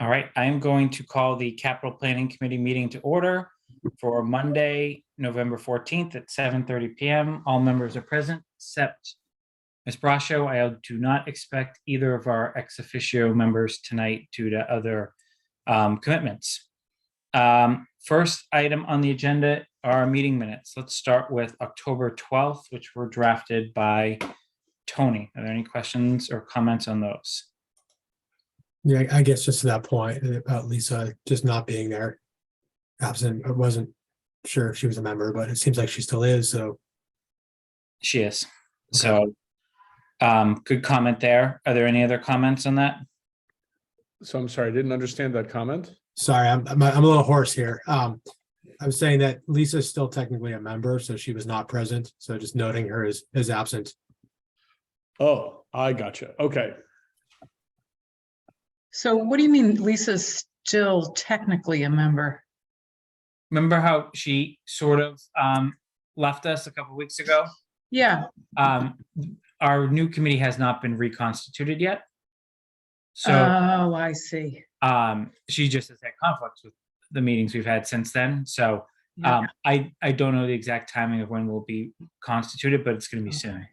All right, I am going to call the Capital Planning Committee meeting to order for Monday, November 14th at 7:30 PM. All members are present except Ms. Brascio. I do not expect either of our ex officio members tonight due to other commitments. First item on the agenda are meeting minutes. Let's start with October 12th, which were drafted by Tony. Are there any questions or comments on those? Yeah, I guess just to that point about Lisa just not being there, absent. I wasn't sure if she was a member, but it seems like she still is. So She is. Okay. So, good comment there. Are there any other comments on that? So I'm sorry, I didn't understand that comment. sorry, I'm a little hoarse here. I was saying that Lisa is still technically a member, so she was not present. So just noting her as absent. Oh, I gotcha. Okay. So what do you mean Lisa's still technically a member? Remember how she sort of left us a couple weeks ago? Yeah, Our new committee has not been reconstituted yet. So oh, I see. she just has had conflicts with the meetings we've had since then. So Yeah. I don't know the exact timing of when we'll be constituted, but it's going to be soon.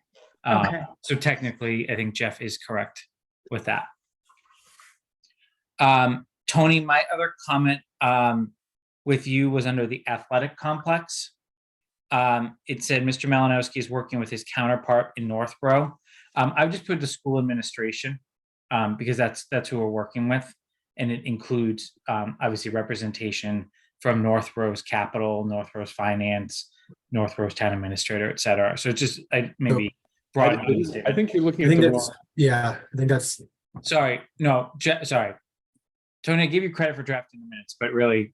Okay. So technically, I think Jeff is correct with that. Tony, my other comment with you was under the athletic complex. It said Mr. Malinowski is working with his counterpart in Northborough. I would just put the school administration because that's who we're working with, and it includes obviously representation from Northborough's capital, Northborough's finance, Northborough's town administrator, et cetera. So it's just maybe broad. I think you're looking I at think the that's wrong. yeah. I think that's Sorry, no, sorry. Tony, I give you credit for drafting the minutes, but really,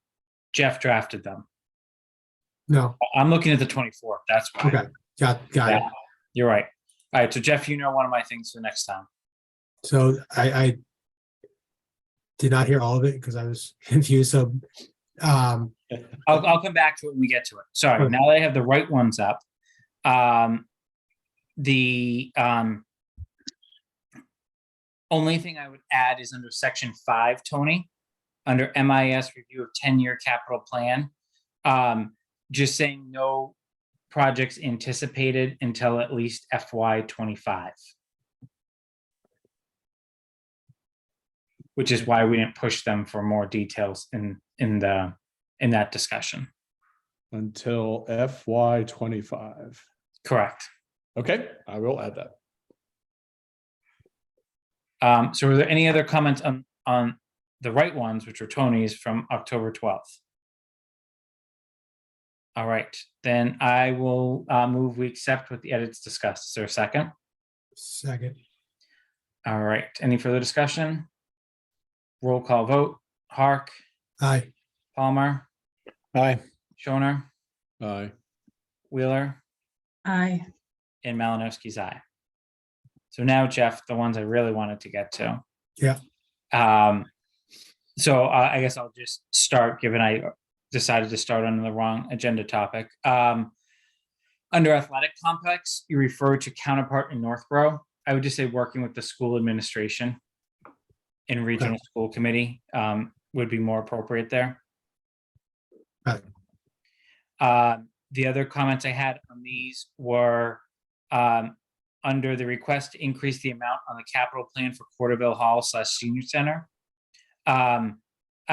Jeff drafted them. no. I'm looking at the 24th. That's why. Okay, got it. Yeah, you're right. All right, so Jeff, you know one of my things for next time. So I did not hear all of it because I was confused. So I'll come back to it when we get to it. Sorry. Okay. Now that I have the right ones up, the only thing I would add is under section 5, Tony, under MIS review of 10-year capital plan, just saying no projects anticipated until at least FY25. Which is why we didn't push them for more details in that discussion. Until FY25. Correct. Okay, I will add that. So are there any other comments on the right ones, which were Tony's from October 12th? All right, then I will move we accept with the edits discussed. Is there a second? second, All right, any further discussion? Roll call vote. Hark, aye. Palmer, Aye. Shoner, Aye. Wheeler, I, and Malinowski's aye. So now, Jeff, the ones I really wanted to get to. Yeah. So I guess I'll just start, given I decided to start on the wrong agenda topic. Under athletic complex, you refer to counterpart in Northborough. I would just say working with the school administration and regional school committee would be more appropriate there. Right. The other comments I had on these were under the request to increase the amount on the capital plan for Porterville Hall / Senior Center. I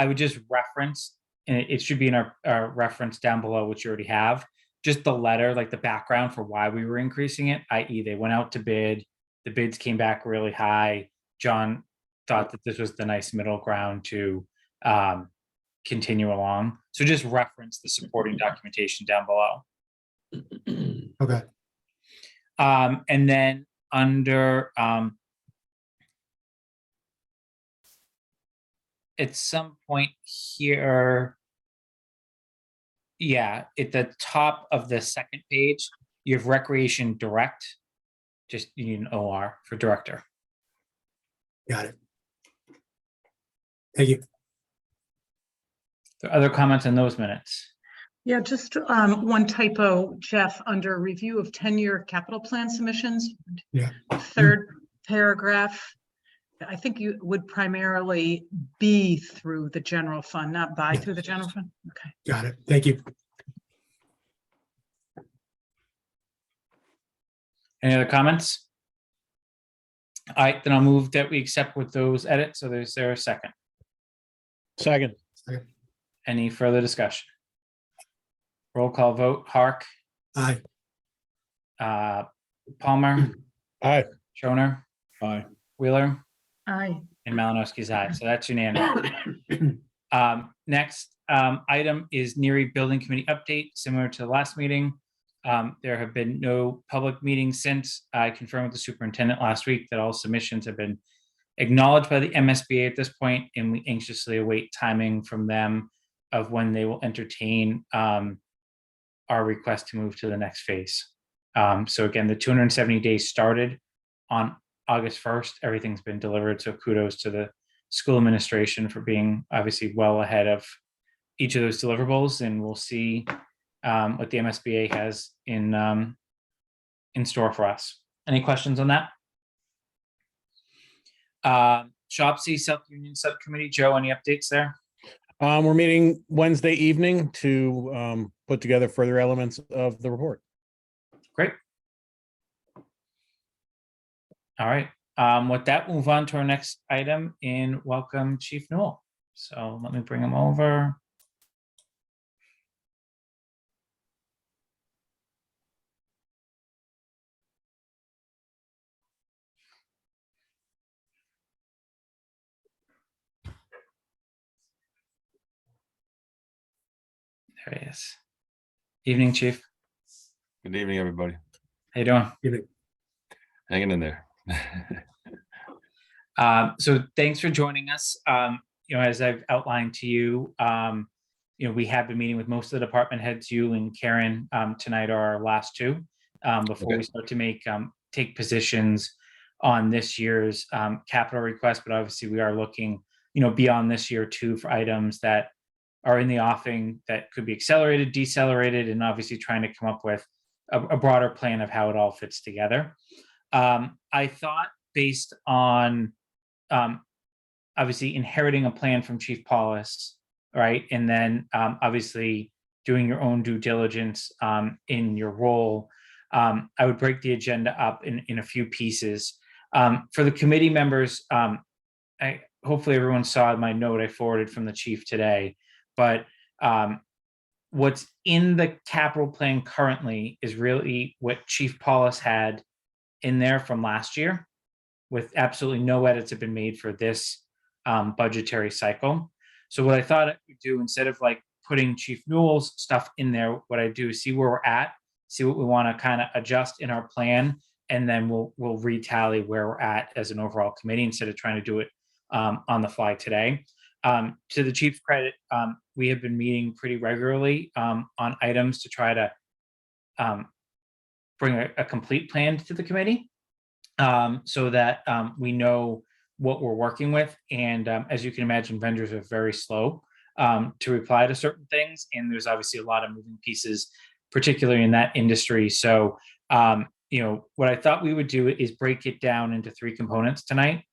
would just reference, and it should be in our reference down below, which you already have, just the letter, like the background for why we were increasing it, i.e. they went out to bid, the bids came back really high. John thought that this was the nice middle ground to continue along. So just reference the supporting documentation down below. Okay, And then under at some point here, yeah, at the top of the second page, you have recreation direct. Just you need an OR for director. got it. Thank you. There are other comments on those minutes? yeah, just one typo, Jeff, under review of 10-year capital plan submissions. Yeah. Third paragraph, I think you would primarily be through the general fund, not buy through the general fund. Okay. Got it. Thank you. Any other comments? All right, then I'll move that we accept with those edits. So is there a second? Second. Any further discussion? Roll call vote, Hark, Aye. Palmer, Aye. Shoner, Aye. Wheeler, Aye. and Malinowski's aye. So that's unanimous. Next item is Neary Building Committee update, similar to the last meeting. There have been no public meetings since. I confirmed with the superintendent last week that all submissions have been acknowledged by the MSBA at this point, and we anxiously await timing from them of when they will entertain our request to move to the next phase. So again, the 270 days started on August 1st. Everything's been delivered. So kudos to the school administration for being obviously well ahead of each of those deliverables. And we'll see what the MSBA has in store for us. Any questions on that? Shopsy South Union Subcommittee, Joe, any updates there? We're meeting Wednesday evening to put together further elements of the report. Great. All right. With that, we'll move on to our next item and welcome Chief Newell. So let me bring him over. There he is. Evening, Chief. Good evening, everybody. How you doing? Hanging in there. So thanks for joining us. As I've outlined to you, we have been meeting with most of the department heads. You and Karen tonight are our last two before we start to take positions on this year's capital request. But obviously, we are looking, beyond this year too, for items that are in the offing that could be accelerated, decelerated, and obviously trying to come up with a broader plan of how it all fits together. I thought, based on obviously inheriting a plan from Chief Paulus, right, and then obviously doing your own due diligence in your role, I would break the agenda up in a few pieces. For the committee members, hopefully everyone saw my note I forwarded from the chief today, but what's in the capital plan currently is really what Chief Paulus had in there from last year, with absolutely no edits have been made for this budgetary cycle. So what I thought I would do, instead of like putting Chief Newell's stuff in there, what I do is see where we're at, see what we want to kind of adjust in our plan, and then we'll retally where we're at as an overall committee instead of trying to do it on the fly today. To the chief's credit, we have been meeting pretty regularly on items to try to bring a complete plan to the committee so that we know what we're working with. And as you can imagine, vendors are very slow to reply to certain things. And there's obviously a lot of moving pieces, particularly in that industry. So, what I thought we would do is break it down into three components tonight.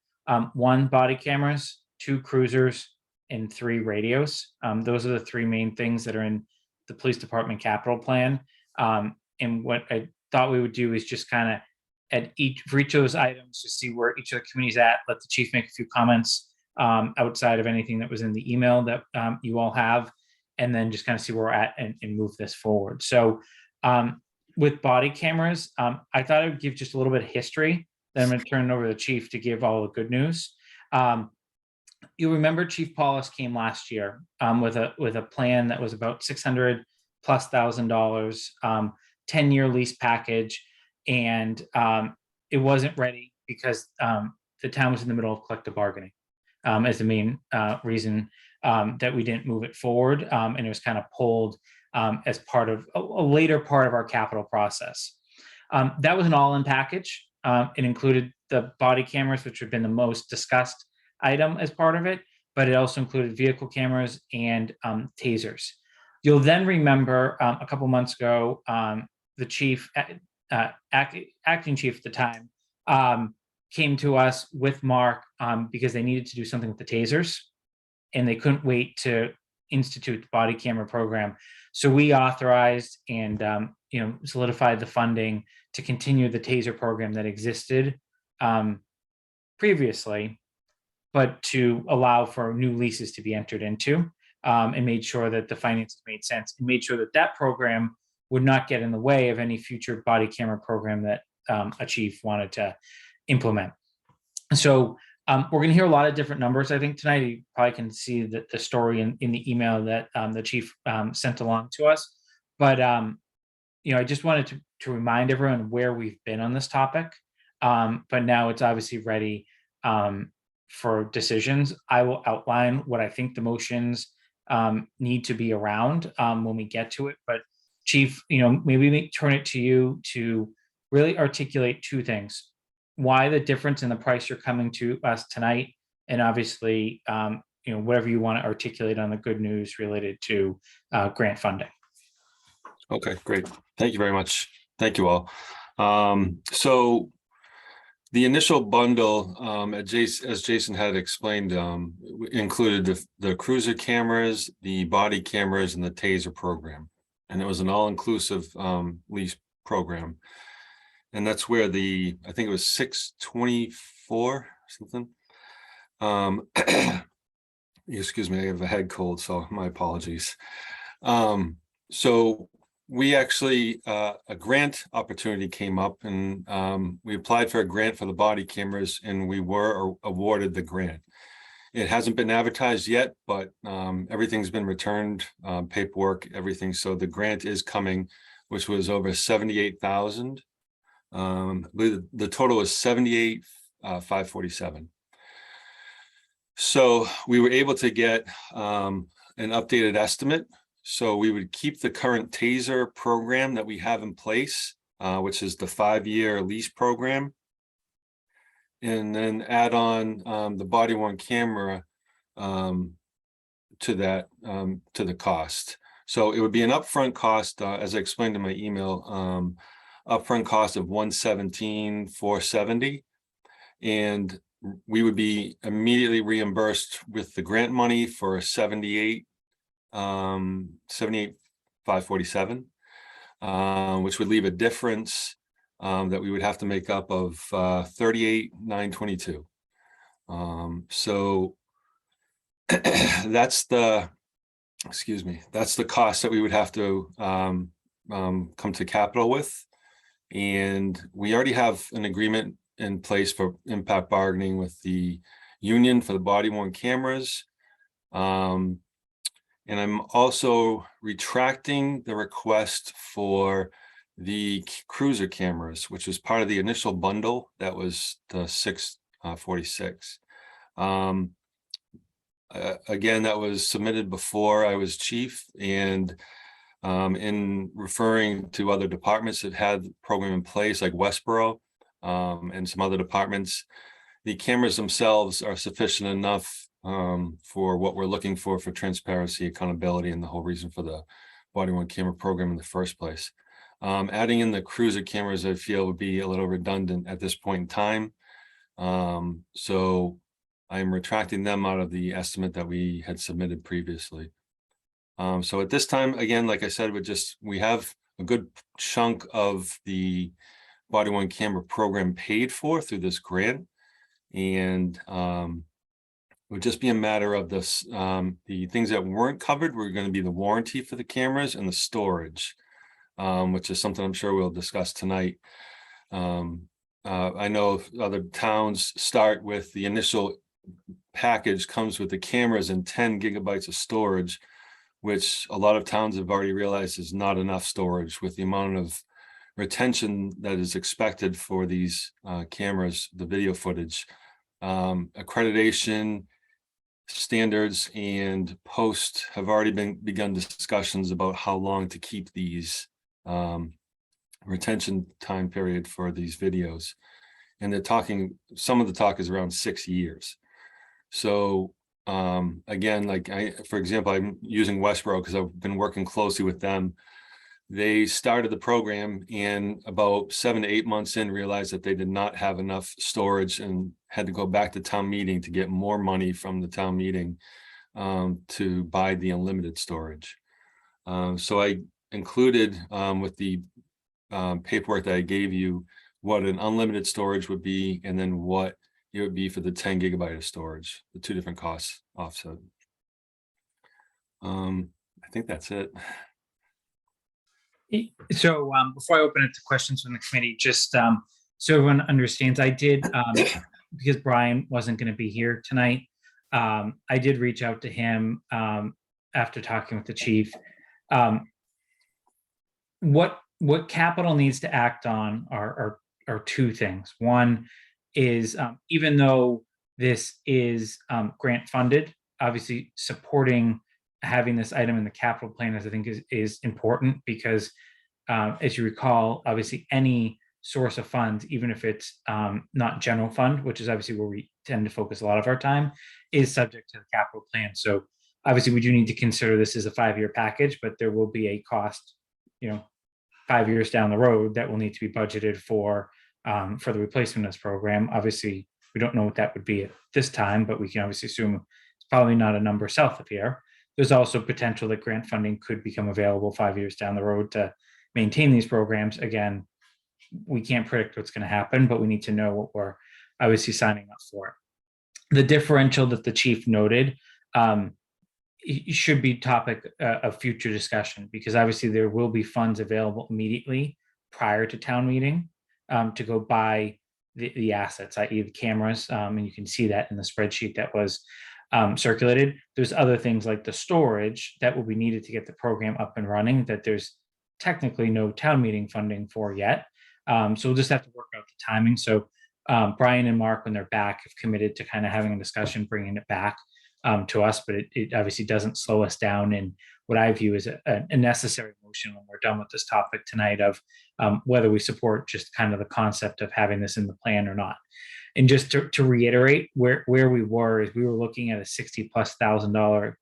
1, body cameras, 2, cruisers, and 3, radios. Those are the 3 main things that are in the police department capital plan. And what I thought we would do is just kind of for each of those items to see where each of the committees at, let the chief make a few comments outside of anything that was in the email that you all have, and then just kind of see where we're at and move this forward. So with body cameras, I thought I would give just a little bit of history. Then I'm going to turn it over to the chief to give all the good news. You remember Chief Paulus came last year with a plan that was about $600,000+, 10-year lease package, and it wasn't ready because the town was in the middle of collective bargaining as the main reason that we didn't move it forward, and it was kind of pulled as part of a later part of our capital process. That was an all-in package. It included the body cameras, which have been the most discussed item as part of it, but it also included vehicle cameras and tasers. You'll then remember a couple months ago, the chief, acting chief at the time, came to us with Mark because they needed to do something with the tasers, and they couldn't wait to institute the body camera program. So we authorized and solidified the funding to continue the taser program that existed previously, but to allow for new leases to be entered into, and made sure that the finances made sense, and made sure that that program would not get in the way of any future body camera program that a chief wanted to implement. So we're going to hear a lot of different numbers, I think, tonight. You probably can see the story in the email that the chief sent along to us. But I just wanted to remind everyone where we've been on this topic. But now it's obviously ready for decisions. I will outline what I think the motions need to be around when we get to it. But Chief, maybe turn it to you to really articulate two things: why the difference in the price you're coming to us tonight, and obviously, whatever you want to articulate on the good news related to grant funding. Okay, great. Thank you very much. Thank you all. So the initial bundle, as Jason had explained, included the cruiser cameras, the body cameras, and the taser program. And it was an all-inclusive lease program. And that's where I think it was 624 something. Excuse me, I have a head cold, so my apologies. So we actually, a grant opportunity came up, and we applied for a grant for the body cameras, and we were awarded the grant. It hasn't been advertised yet, but everything's been returned, paperwork, everything. So the grant is coming, which was over 78,000. I believe the total was 78,547. So we were able to get an updated estimate. So we would keep the current taser program that we have in place, which is the 5-year lease program, and then add on the body-worn camera to that, to the cost. So it would be an upfront cost, as I explained in my email, upfront cost of $117,470, and we would be immediately reimbursed with the grant money for 78,547, which would leave a difference that we would have to make up of 38,922. So that's the cost that we would have to come to capital with. And we already have an agreement in place for impact bargaining with the union for the body-worn cameras. And I'm also retracting the request for the cruiser cameras, which was part of the initial bundle that was the 646. Again, that was submitted before I was chief, and in referring to other departments that had the program in place, like Westboro and some other departments, the cameras themselves are sufficient enough for what we're looking for transparency, accountability, and the whole reason for the body-worn camera program in the first place. Adding in the cruiser cameras, I feel, would be a little redundant at this point in time. So I'm retracting them out of the estimate that we had submitted previously. So at this time, again, like I said, we have a good chunk of the body-worn camera program paid for through this grant, and it would just be a matter of this. The things that weren't covered were going to be the warranty for the cameras and the storage, which is something I'm sure we'll discuss tonight. I know other towns start with the initial package comes with the cameras and 10 gigabytes of storage, which a lot of towns have already realized is not enough storage with the amount of retention that is expected for these cameras, the video footage. Accreditation standards and post have already begun discussions about how long to keep these retention time period for these videos. And they're talking, some of the talk is around 6 years. So again, like for example, I'm using Westboro because I've been working closely with them. they started the program and about 7 to 8 months in realized that they did not have enough storage and had to go back to town meeting to get more money from the town meeting to buy the unlimited storage. So I included with the paperwork that I gave you what an unlimited storage would be, and then what it would be for the 10 gigabyte of storage, the two different costs offset. I think that's it. So before I open it to questions from the committee, just so everyone understands, I did, because Brian wasn't going to be here tonight, I did reach out to him after talking with the chief. What capital needs to act on are two things. One is even though this is grant funded, obviously supporting having this item in the capital plan, I think is important, because as you recall, obviously any source of funds, even if it's not general fund, which is obviously where we tend to focus a lot of our time, is subject to the capital plan. So obviously we do need to consider this as a 5-year package, but there will be a cost, 5 years down the road that will need to be budgeted for the replacement of this program. Obviously, we don't know what that would be at this time, but we can obviously assume it's probably not a number south of here. There's also potential that grant funding could become available 5 years down the road to maintain these programs. Again, we can't predict what's going to happen, but we need to know what we're obviously signing up for. The differential that the chief noted should be topic of future discussion, because obviously there will be funds available immediately prior to town meeting to go buy the assets, i.e. the cameras, and you can see that in the spreadsheet that was circulated. There's other things like the storage that will be needed to get the program up and running that there's technically no town meeting funding for yet. So we'll just have to work out the timing. So Brian and Mark, when they're back, have committed to kind of having a discussion, bringing it back to us, but it obviously doesn't slow us down in what I view as a necessary motion when we're done with this topic tonight of whether we support just kind of the concept of having this in the plan or not. And just to reiterate where we were is we were looking at a $60,000+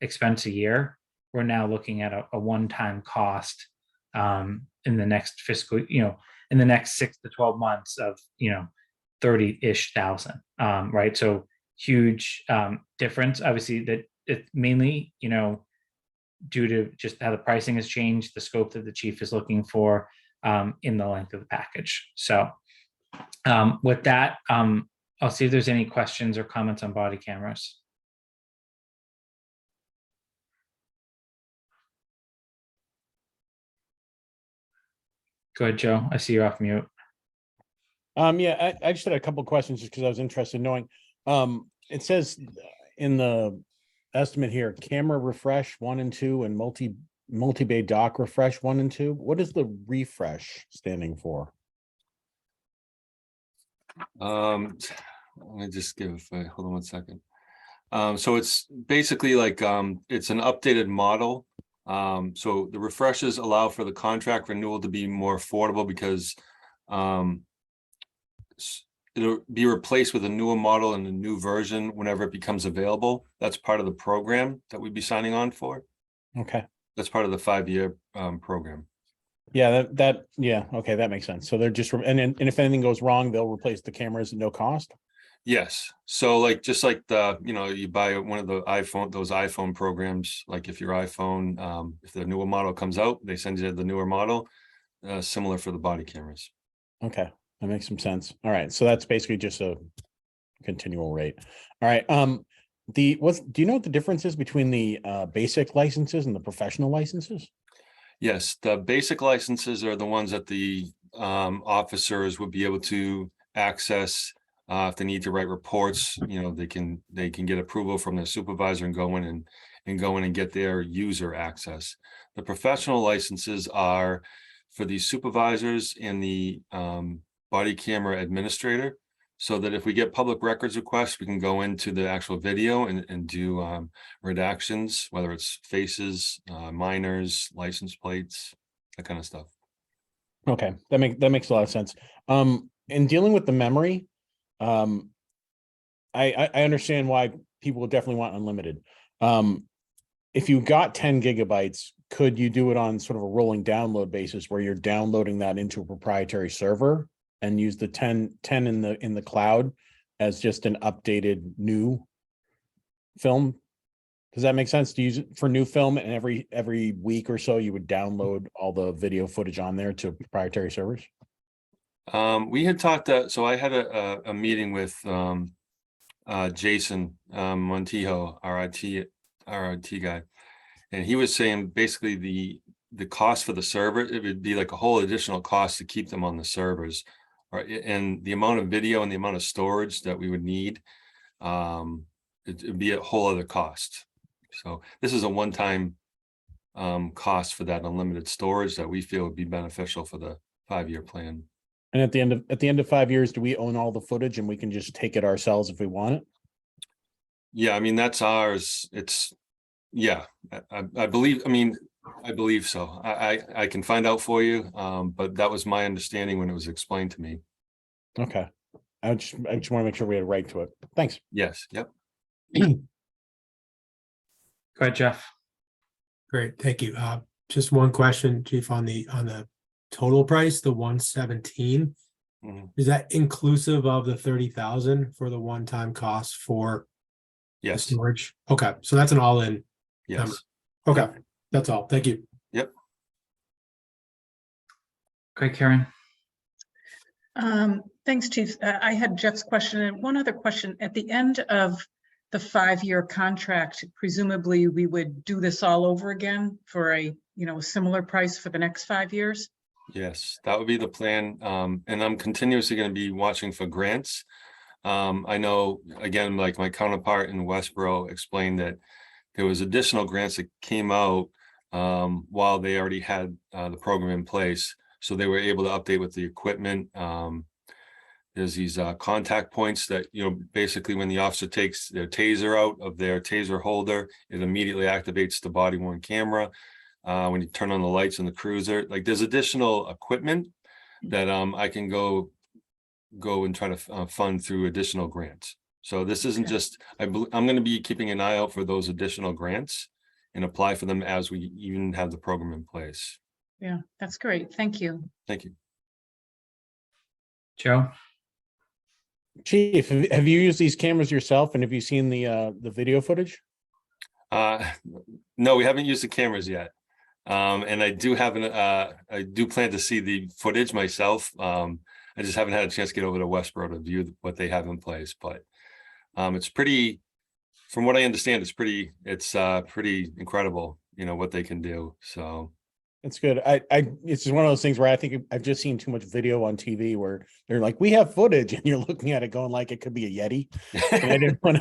expense a year. We're now looking at a one-time cost in the next fiscal, in the next 6 to 12 months of, 30-ish thousand, right? So huge difference, obviously, that it mainly, due to just how the pricing has changed, the scope that the chief is looking for in the length of the package. So with that, I'll see if there's any questions or comments on body cameras. Go ahead, Joe. I see you're off mute. Yeah, I just had a couple of questions just because I was interested in knowing. It says in the estimate here, camera refresh 1 and 2 and multi-bay dock refresh 1 and 2. What is the refresh standing for? Let me just hold on one second. So it's basically like it's an updated model. So the refreshes allow for the contract renewal to be more affordable because it'll be replaced with a newer model and a new version whenever it becomes available. That's part of the program that we'd be signing on for. Okay. That's part of the 5-year program. Yeah, yeah, okay, that makes sense. So they're just and if anything goes wrong, they'll replace the cameras at no cost. Yes. So just like the, you buy one of those iPhone programs, like if your iPhone, if the newer model comes out, they send you the newer model, similar for the body cameras. Okay, that makes some sense. All right. So that's basically just a continual rate. All right. Do you know what the difference is between the basic licenses and the professional licenses? Yes, the basic licenses are the ones that the officers would be able to access if they need to write reports. They can get approval from their supervisor and go in and get their user access. The professional licenses are for the supervisors and the body camera administrator, so that if we get public records requests, we can go into the actual video and do redactions, whether it's faces, minors, license plates, that kind of stuff. Okay, that makes a lot of sense. In dealing with the memory, I understand why people would definitely want unlimited. If you got 10 gigabytes, could you do it on sort of a rolling download basis where you're downloading that into a proprietary server and use the 10 in the cloud as just an updated new film? Does that make sense to use it for new film, and every week or so you would download all the video footage on there to proprietary servers? We had talked, so I had a meeting with Jason Montijo, our IT guy. And he was saying basically the cost for the server, it would be like a whole additional cost to keep them on the servers. And the amount of video and the amount of storage that we would need, it'd be a whole other cost. So this is a one-time cost for that unlimited storage that we feel would be beneficial for the 5-year plan. And at the end of 5 years, do we own all the footage and we can just take it ourselves if we want it? Yeah, I mean, that's ours. It's, yeah, I believe, I believe so. I can find out for you, but that was my understanding when it was explained to me. Okay. I just want to make sure we had a right to it. Thanks. Yes, yep. Go ahead, Jeff. Great, thank you. Just one question, Chief, on the total price, the 117. Mhm. Is that inclusive of the 30,000 for the one-time cost for the Yes, storage? Okay, so that's an all-in. yes. Okay, that's all. Thank you. Great, Karen. Thanks, Chief. I had Jeff's question and one other question. At the end of the 5-year contract, presumably we would do this all over again for a similar price for the next 5 years? Yes, that would be the plan. And I'm continuously going to be watching for grants. I know, again, like my counterpart in Westboro explained that there was additional grants that came out while they already had the program in place. So they were able to update with the equipment. There's these contact points that, basically when the officer takes their taser out of their taser holder, it immediately activates the body worn camera. When you turn on the lights in the cruiser, like there's additional equipment that I can go and try to fund through additional grants. So this isn't just, I'm going to be keeping an eye out for those additional grants and apply for them as we even have the program in place. Yeah, that's great. Thank you. Thank you. Joe? Chief, have you used these cameras yourself, and have you seen the video footage? No, we haven't used the cameras yet. And I do have I do plan to see the footage myself. I just haven't had a chance to get over to Westboro to view what they have in place, but it's pretty, from what I understand, it's pretty incredible, what they can do. So It's good. It's just one of those things where I think I've just seen too much video on TV where they're like, we have footage, and you're looking at it going like it could be a Yeti. And I didn't want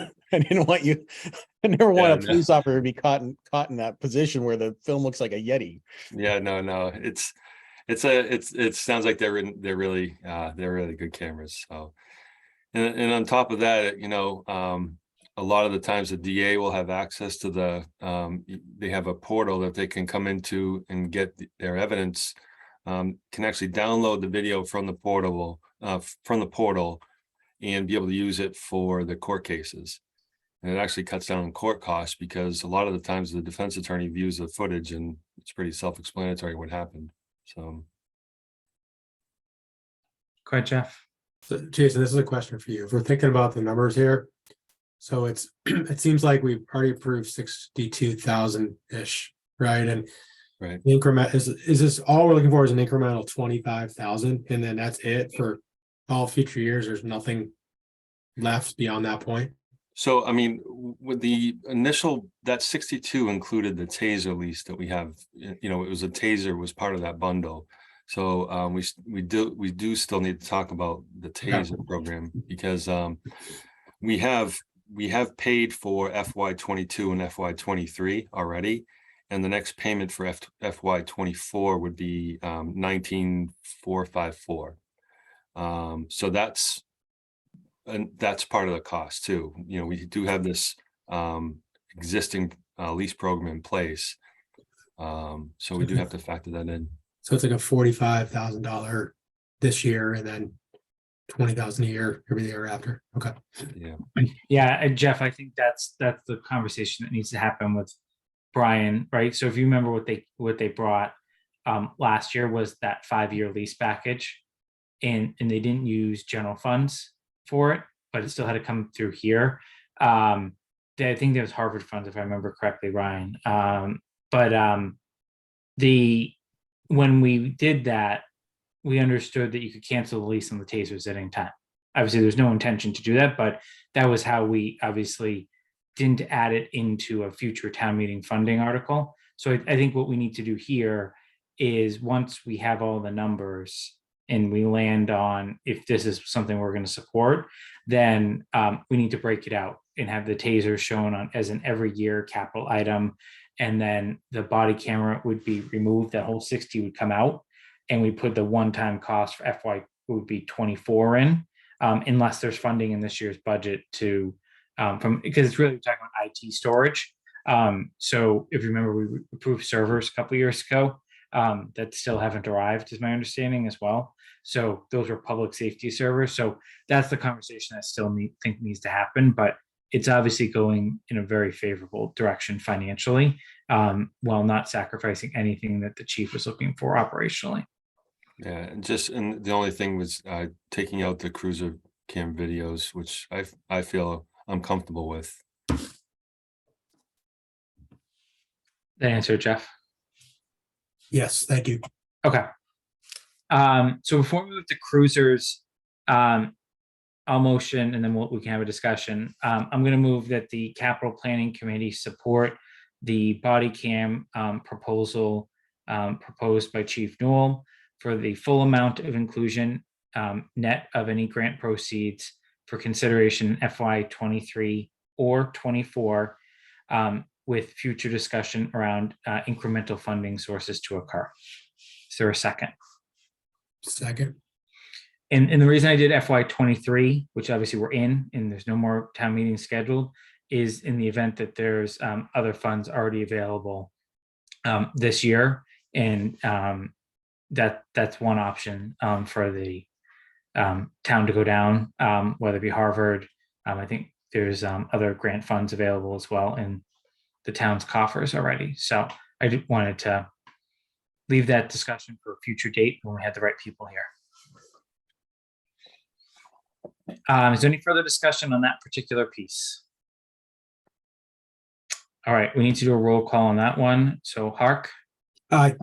a police officer to be caught in that position where the film looks like a Yeti. Yeah, no, it sounds like they're really good cameras. So, and on top of that, a lot of the times the DA will have access to they have a portal that they can come into and get their evidence, can actually download the video from the portal and be able to use it for the court cases. And it actually cuts down on court costs because a lot of the times the defense attorney views the footage and it's pretty self-explanatory what happened. So. Go ahead, Jeff. So, Jason, this is a question for you. If we're thinking about the numbers here, so it seems like we've already approved 62,000-ish, right? And Right. the increment is this all we're looking for is an incremental 25,000, and then that's it for all future years. There's nothing left beyond that point. So, with the initial, that 62 included the taser lease that we have, it was a taser was part of that bundle. So we do still need to talk about the taser program because we have paid for FY22 and FY23 already. And the next payment for FY24 would be 19,454. So that's part of the cost too. We do have this existing lease program in place. So we do have to factor that in. So it's like a $45,000 this year, and then 20,000 a year every year after. Okay. Yeah. Yeah, and Jeff, I think that's the conversation that needs to happen with Brian, right? So if you remember what they brought last year was that 5-year lease package, and they didn't use general funds for it, but it still had to come through here. I think there was Harvard funds, if I remember correctly, Ryan. But when we did that, we understood that you could cancel the lease on the tasers at any time. Obviously, there's no intention to do that, but that was how we obviously didn't add it into a future town meeting funding article. So I think what we need to do here is once we have all the numbers and we land on if this is something we're going to support, then we need to break it out and have the taser shown on as an every year capital item. And then the body camera would be removed, that whole 60 would come out. And we put the one-time cost for FY would be 24 in, unless there's funding in this year's budget to, because it's really talking about IT storage. So if you remember, we approved servers a couple years ago that still haven't arrived, is my understanding as well. So those are public safety servers. So that's the conversation I still think needs to happen, but it's obviously going in a very favorable direction financially, while not sacrificing anything that the chief was looking for operationally. Yeah, and the only thing was taking out the cruiser cam videos, which I feel I'm comfortable with. That answer, Jeff? Yes, thank you. Okay. So before we move to cruisers, I'll motion and then we can have a discussion. I'm going to move that the capital planning committee support the body cam proposal proposed by Chief Newell for the full amount of inclusion net of any grant proceeds for consideration in FY 23 or 24, with future discussion around incremental funding sources to occur. Is there a second? Second. And the reason I did FY 23, which obviously we're in, and there's no more town meetings scheduled, is in the event that there's other funds already available this year. And that's one option for the town to go down, whether it be Harvard. I think there's other grant funds available as well in the town's coffers already. So I wanted to leave that discussion for a future date when we had the right people here. Is there any further discussion on that particular piece? All right, we need to do a roll call on that one. So Hark, Aye.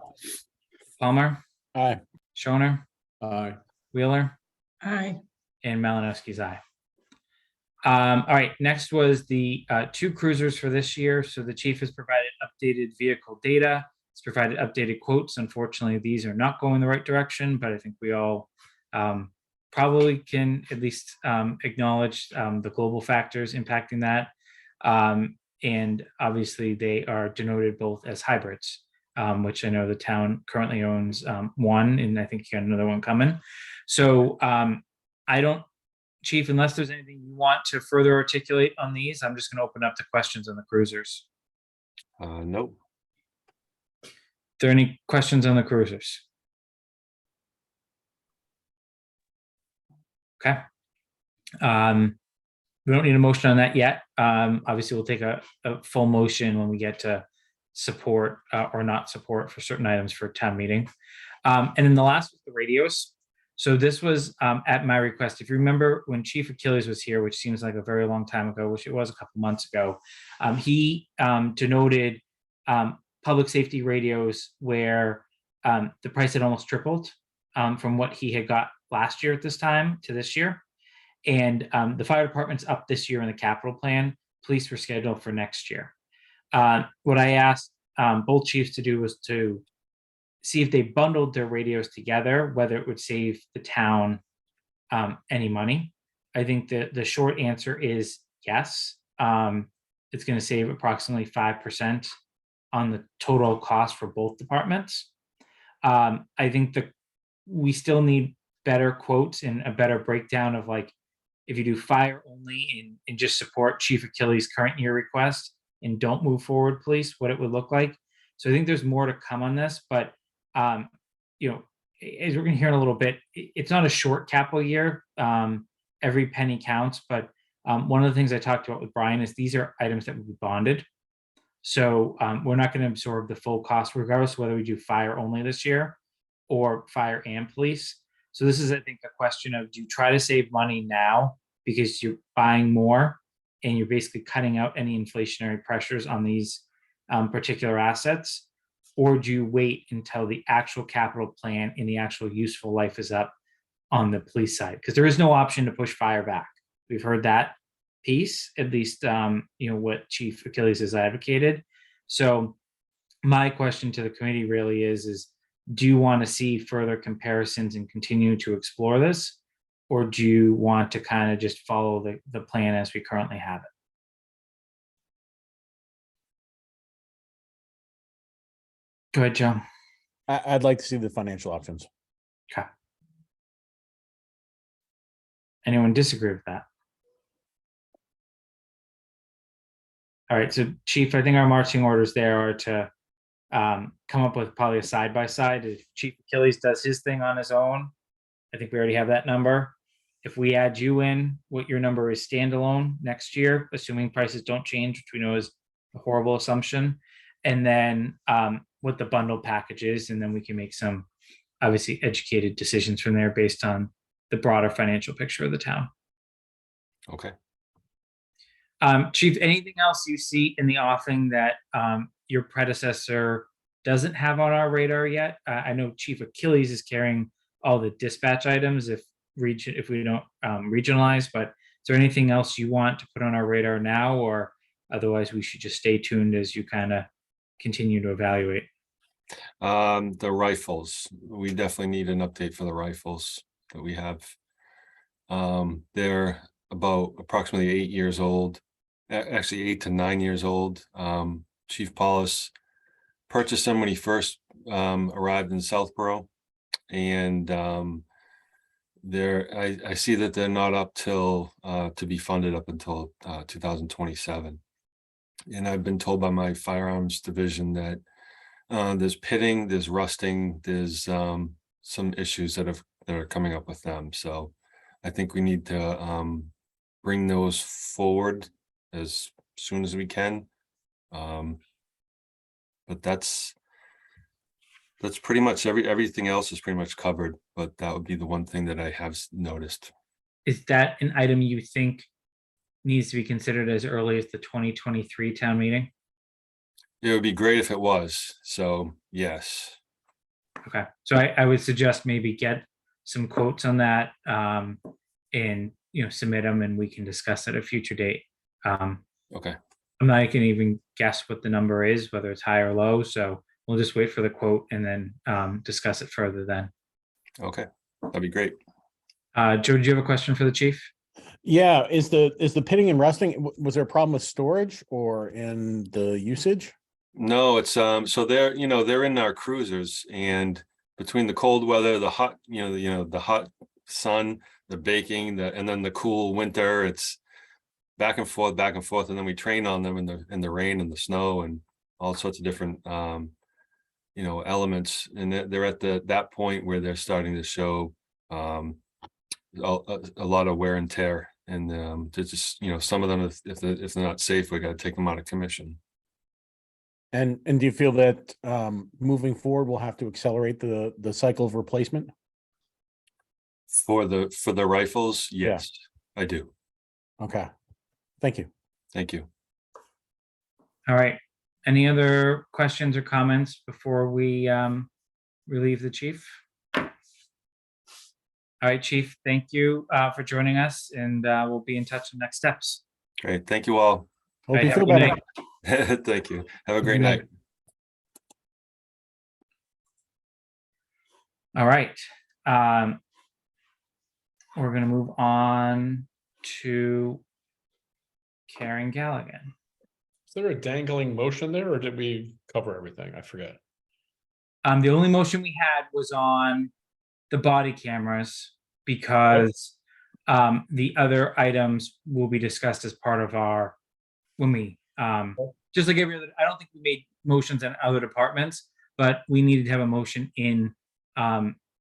Palmer, Aye. Shoner, Aye. Wheeler, Aye. and Malinowski's aye. All right, next was the 2 cruisers for this year. So the chief has provided updated vehicle data. It's provided updated quotes. Unfortunately, these are not going the right direction, but I think we all probably can at least acknowledge the global factors impacting that. And obviously they are denoted both as hybrids, which I know the town currently owns one, and I think you got another one coming. So Chief, unless there's anything you want to further articulate on these, I'm just going to open up to questions on the cruisers. Nope. Are there any questions on the cruisers? Okay. We don't need a motion on that yet. Obviously, we'll take a full motion when we get to support or not support for certain items for town meeting. And then the last was the radios. So this was at my request. If you remember when Chief Achilles was here, which seems like a very long time ago, which it was a couple months ago, he denoted public safety radios where the price had almost tripled from what he had got last year at this time to this year. And the fire department's up this year in the capital plan. Police were scheduled for next year. What I asked both chiefs to do was to see if they bundled their radios together, whether it would save the town any money. I think the short answer is yes. It's going to save approximately 5% on the total cost for both departments. I think that we still need better quotes and a better breakdown of, like, if you do fire only and just support Chief Achilles' current year request and don't move forward police, what it would look like. So I think there's more to come on this, but you know, as we're going to hear in a little bit, it's not a short capital year. Every penny counts, but one of the things I talked about with Brian is these are items that will be bonded. So we're not going to absorb the full cost regardless of whether we do fire only this year or fire and police. So this is, I think, a question of, do you try to save money now because you're buying more and you're basically cutting out any inflationary pressures on these particular assets? Or do you wait until the actual capital plan and the actual useful life is up on the police side? Because there is no option to push fire back. We've heard that piece, at least, what Chief Achilles has advocated. So my question to the committee really is do you want to see further comparisons and continue to explore this? Or do you want to kind of just follow the plan as we currently have it? Go ahead, Joe. I'd like to see the financial options. Okay. Anyone disagree with that? All right, so Chief, I think our marching orders there are to come up with probably a side-by-side. If Chief Achilles does his thing on his own, I think we already have that number. If we add you in, what your number is standalone next year, assuming prices don't change, which we know is a horrible assumption, and then what the bundle package is, and then we can make some obviously educated decisions from there based on the broader financial picture of the town. Okay. Chief, anything else you see in the offing that your predecessor doesn't have on our radar yet? I know Chief Achilles is carrying all the dispatch items if we don't regionalize, but is there anything else you want to put on our radar now, or otherwise we should just stay tuned as you kind of continue to evaluate? The rifles, we definitely need an update for the rifles that we have. They're about approximately 8 years old, actually 8 to 9 years old. Chief Paulus purchased them when he first arrived in Southborough, and I see that they're not up till to be funded up until 2027. And I've been told by my firearms division that there's pitting, there's rusting, there's some issues that are coming up with them. So I think we need to bring those forward as soon as we can. But that's pretty much everything else is pretty much covered, but that would be the one thing that I have noticed. Is that an item you think needs to be considered as early as the 2023 town meeting? It would be great if it was. So yes. Okay, so I would suggest maybe get some quotes on that and submit them, and we can discuss at a future date. Okay. I'm not gonna even guess what the number is, whether it's high or low. So we'll just wait for the quote and then discuss it further then. Okay, that'd be great. Joe, do you have a question for the chief? Yeah, is the pitting and rusting, was there a problem with storage or in the usage? No, it's so they're they're in our cruisers, and between the cold weather, the hot the hot sun, the baking, and then the cool winter, it's back and forth, and then we train on them in the rain and the snow and all sorts of different elements, and they're at that point where they're starting to show a lot of wear and tear, and they're just some of them, if they're not safe, we got to take them out of commission. And do you feel that moving forward we'll have to accelerate the cycle of replacement For the rifles? Yes, I do. Okay, thank you. Thank you. All right. Any other questions or comments before we relieve the chief? All right, Chief, thank you for joining us, and we'll be in touch on next steps. Great. Thank you all. Hope Right, you have a feel good better. night. Thank you. Have a great Good night. night. All right. We're going to move on to Karen Galligan. Is there a dangling motion there, or did we cover everything? I forget. The only motion we had was on the body cameras because the other items will be discussed as part of our, when we, just like every other, I don't think we made motions in other departments, but we needed to have a motion in,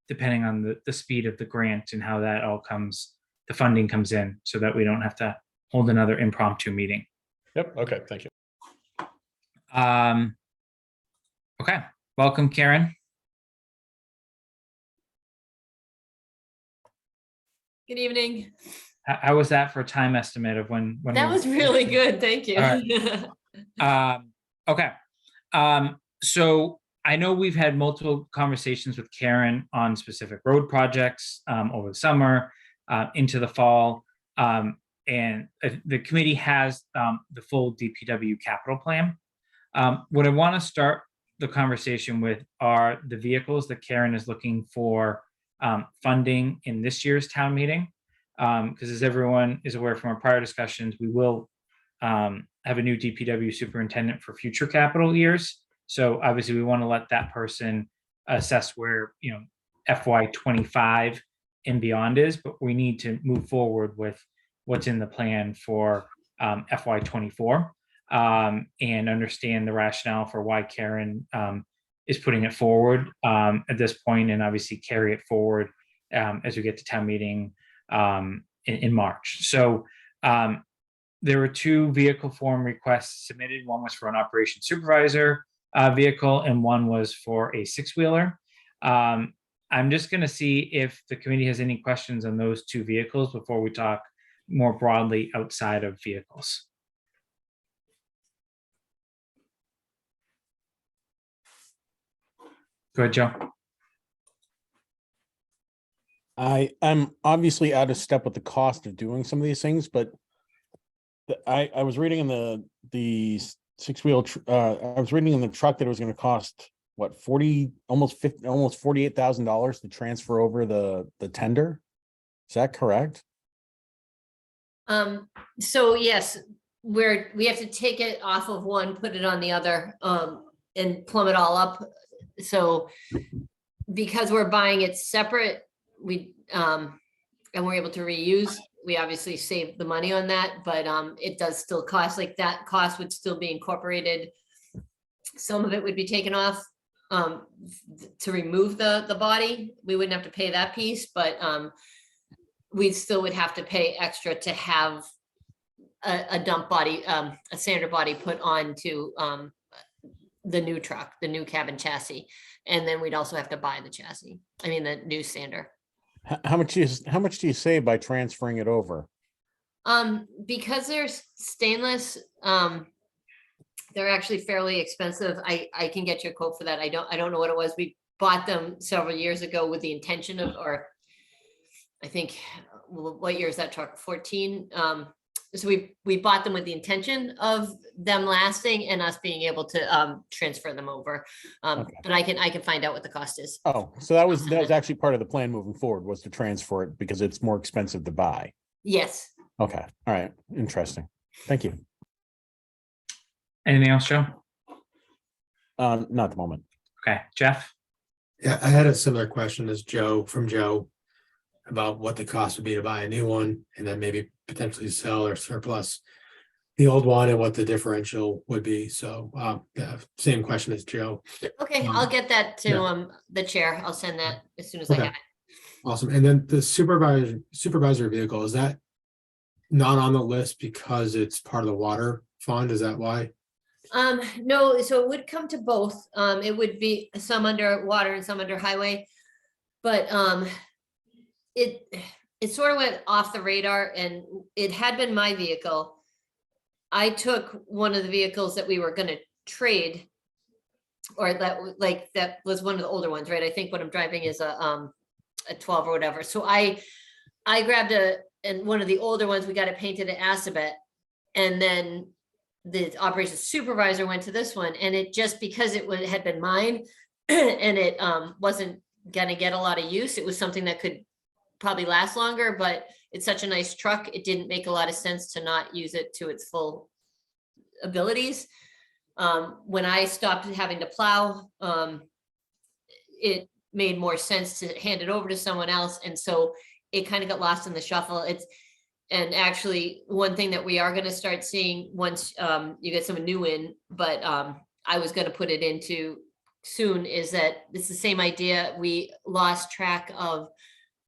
depending on the speed of the grant and how that all comes, the funding comes in, so that we don't have to hold another impromptu meeting. Yep. Okay. Thank you. Okay, welcome, Karen. Good evening. How was that for a time estimate of when? That we- was really good. Thank you. All Okay. So I know we've had multiple conversations with Karen on specific road projects over the summer, into the fall. And the committee has the full DPW capital plan. What I want to start the conversation with are the vehicles that Karen is looking for funding in this year's town meeting. Because as everyone is aware from our prior discussions, we will have a new DPW superintendent for future capital years. So obviously we want to let that person assess where, FY 25 and beyond is, but we need to move forward with what's in the plan for FY 24 and understand the rationale for why Karen is putting it forward at this point, and obviously carry it forward as we get to town meeting in March. So there were 2 vehicle form requests submitted. One was for an operations supervisor vehicle, and one was for a 6-wheeler. I'm just going to see if the committee has any questions on those 2 vehicles before we talk more broadly outside of vehicles. Go ahead, Joe. I'm obviously out of step with the cost of doing some of these things, but I was reading in the 6-wheel, I was reading in the truck that it was going to cost what, almost $48,000 to transfer over the tender. Is that correct? So yes, we have to take it off of one, put it on the other, and plumb it all up. So because we're buying it separate, and we're able to reuse, we obviously save the money on that, but it does still cost, like that cost would still be incorporated. Some of it would be taken off to remove the body. We wouldn't have to pay that piece, but we still would have to pay extra to have a dump body, a sander body put onto the new truck, the new cabin chassis. And then we'd also have to buy the chassis. I mean, the new sander. How much do you save by transferring it over? Because they're stainless, they're actually fairly expensive. I can get you a quote for that. I don't know what it was. We bought them several years ago with the intention of, or I think, what year is that truck? 14. So we bought them with the intention of them lasting and us being able to transfer them over. Okay. But I can find out what the cost is. Oh, so that was actually part of the plan moving forward, was to transfer it because it's more expensive to buy. Yes. Okay, all right, interesting. Thank you. Anything else, Joe? Not at the moment. Okay, Jeff? Yeah, I had a similar question as Joe about what the cost would be to buy a new one and then maybe potentially sell or surplus the old one and what the differential would be. So yeah, same question as Joe. Okay, I'll get that to the chair. I'll send that as soon as I Okay. have it. Awesome. And then the supervisor vehicle, is that not on the list because it's part of the water fund? Is that why? No, so it would come to both. It would be some under water and some under highway. But it sort of went off the radar, and it had been my vehicle. I took one of the vehicles that we were going to trade, or that was one of the older ones, right? I think what I'm driving is a 12 or whatever. So I grabbed one of the older ones. We got it painted at Assabet, and then the operations supervisor went to this one, and it just, because it had been mine and it wasn't gonna get a lot of use, it was something that could probably last longer, but it's such a nice truck, it didn't make a lot of sense to not use it to its full abilities. When I stopped having to plow, it made more sense to hand it over to someone else, and so it kind of got lost in the shuffle. And actually, one thing that we are going to start seeing once you get someone new in, but I was going to put it into soon, is that it's the same idea. We lost track of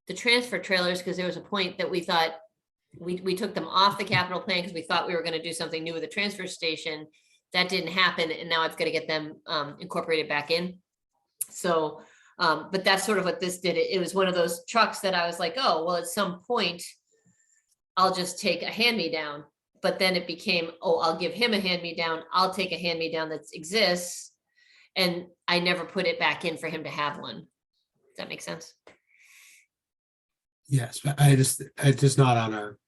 the transfer trailers because there was a point that we thought we took them off the capital plan because we thought we were going to do something new with the transfer station. that didn't happen, and now I've got to get them incorporated back in. So, but that's sort of what this did. It was one of those trucks that I was like, oh, well, at some point, I'll just take a hand-me-down. But then it became, oh, I'll give him a hand-me-down. I'll take a hand-me-down that exists. And I never put it back in for him to have one. Does that make sense? Yes, but it's just not on our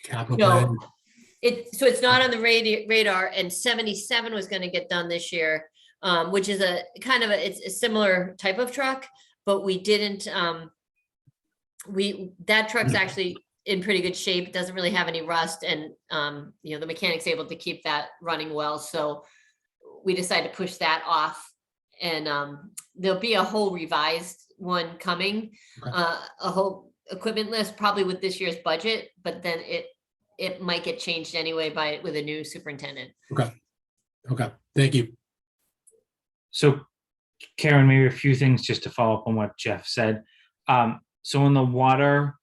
capital No. plan. So it's not on the radar, and 77 was gonna get done this year, which is a kind of it's a similar type of truck, but we didn't, that truck's actually in pretty good shape, doesn't really have any rust, and, the mechanic's able to keep that running well, so we decided to push that off, and, there'll be a whole revised one coming, Okay. a whole equipment list, probably with this year's budget, but then it might get changed anyway with a new superintendent. Okay, thank you. So Karen, maybe a few things just to follow up on what Jeff said. So in the water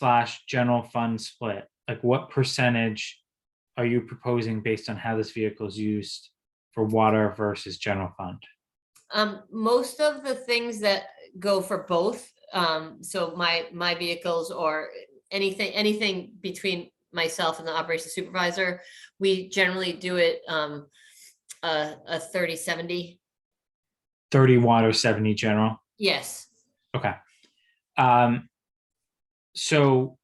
/ general fund split, like what percentage are you proposing based on how this vehicle is used for water versus general fund? Most of the things that go for both, so my vehicles or anything between myself and the operations supervisor, we generally do it a 30-70. 30 water, 70 general? Yes. Okay. So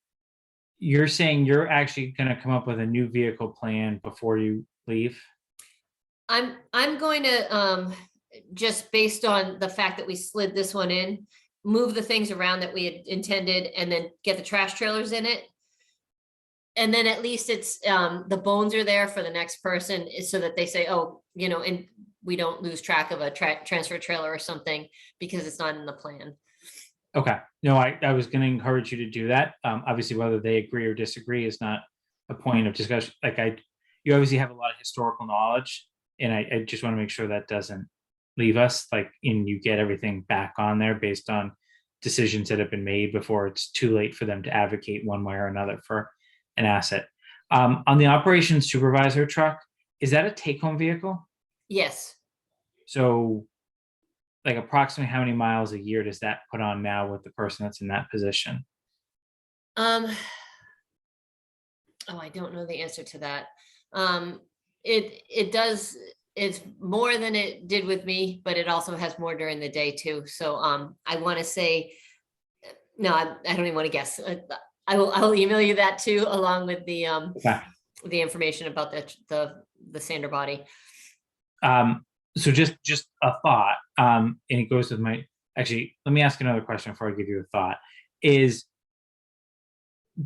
you're saying you're actually going to come up with a new vehicle plan before you leave? I'm going to, just based on the fact that we slid this one in, move the things around that we had intended, and then get the trash trailers in it. And then at least it's, the bones are there for the next person, so that they say, oh, and we don't lose track of a transfer trailer or something because it's not in the plan. Okay. No, I was going to encourage you to do that. Obviously, whether they agree or disagree is not a point of discussion. You obviously have a lot of historical knowledge, and I just want to make sure that doesn't leave us, and you get everything back on there based on decisions that have been made before it's too late for them to advocate one way or another for an asset. On the operations supervisor truck, is that a take-home vehicle? Yes. So approximately how many miles a year does that put on now with the person that's in that position? Oh, I don't know the answer to that. It does, it's more than it did with me, but it also has more during the day too. So I want to say, no, I don't even want to guess. I'll email you that too, along with the Okay. the information about the sander body. So just a thought, and it goes with actually, let me ask another question before I give you a thought,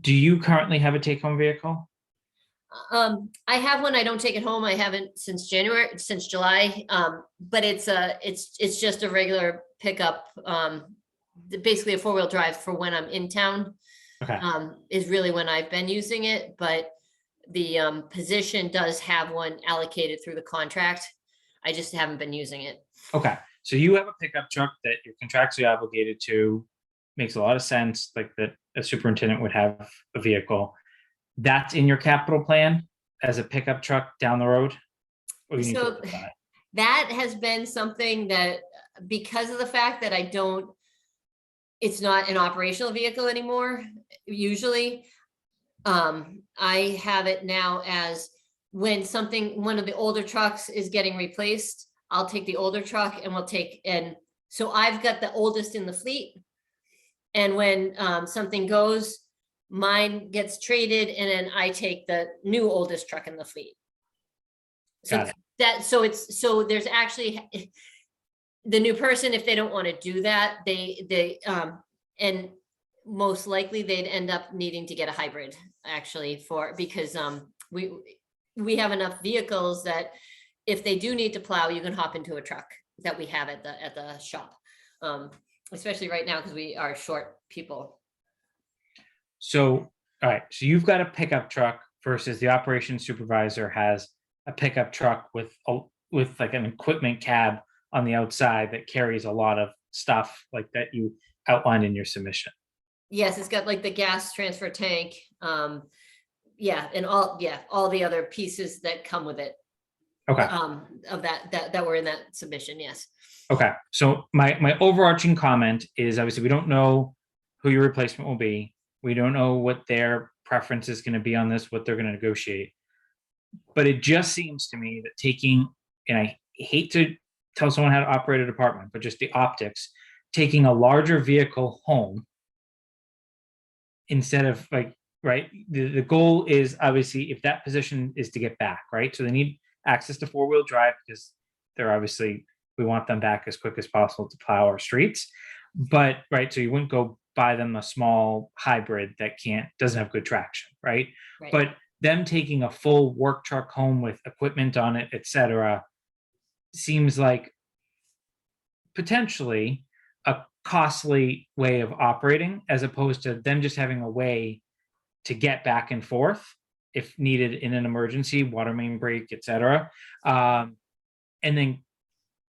do you currently have a take-home vehicle? I have one. I don't take it home. I haven't since July. But it's just a regular pickup, basically a 4-wheel drive for when I'm in town. Okay. Is really when I've been using it, but the position does have one allocated through the contract. I just haven't been using it. Okay. So you have a pickup truck that you're contractually obligated to. Makes a lot of sense, that a superintendent would have a vehicle. That's in your capital plan as a pickup truck down the road? Or you need to So work on it? that has been something that, because of the fact that it's not an operational vehicle anymore, usually. I have it now as when one of the older trucks is getting replaced, I'll take the older truck and so I've got the oldest in the fleet. And when something goes, mine gets traded, and then I take the new oldest truck in the fleet. Got So it. so there's actually the new person, if they don't want to do that, they and most likely they'd end up needing to get a hybrid, actually, because we have enough vehicles that if they do need to plow, you can hop into a truck that we have at the shop. Especially right now, because we are short people. So, all right. So you've got a pickup truck versus the operations supervisor has a pickup truck with an equipment cab on the outside that carries a lot of stuff like that you outlined in your submission. Yes, it's got the gas transfer tank. And all the other pieces that come with it. Okay. Of that were in that submission, yes. Okay, so my overarching comment is obviously we don't know who your replacement will be. We don't know what their preference is gonna be on this, what they're gonna negotiate. But it just seems to me that taking, and I hate to tell someone how to operate a department, but just the optics, taking a larger vehicle home instead of like, right, the goal is obviously if that position is to get back, right? So they need access to four-wheel drive because they're obviously, we want them back as quick as possible to plow our streets. But, right, so you wouldn't go buy them a small hybrid that doesn't have good traction, right? Right. But them taking a full work truck home with equipment on it, et cetera, seems like potentially a costly way of operating as opposed to them just having a way to get back and forth if needed in an emergency, water main break, et cetera. And then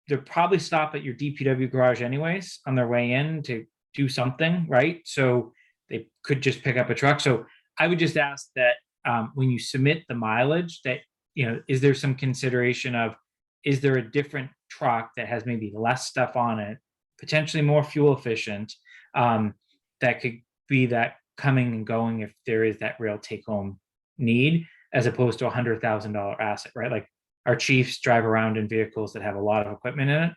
they'll probably stop at your DPW garage anyways on their way in to do something, right? So they could just pick up a truck. So I would just ask that when you submit the mileage that, is there some consideration of, is there a different truck that has maybe less stuff on it, potentially more fuel efficient, that could be that coming and going if there is that real take home need, as opposed to $100,000 asset, right? Like our chiefs drive around in vehicles that have a lot of equipment in it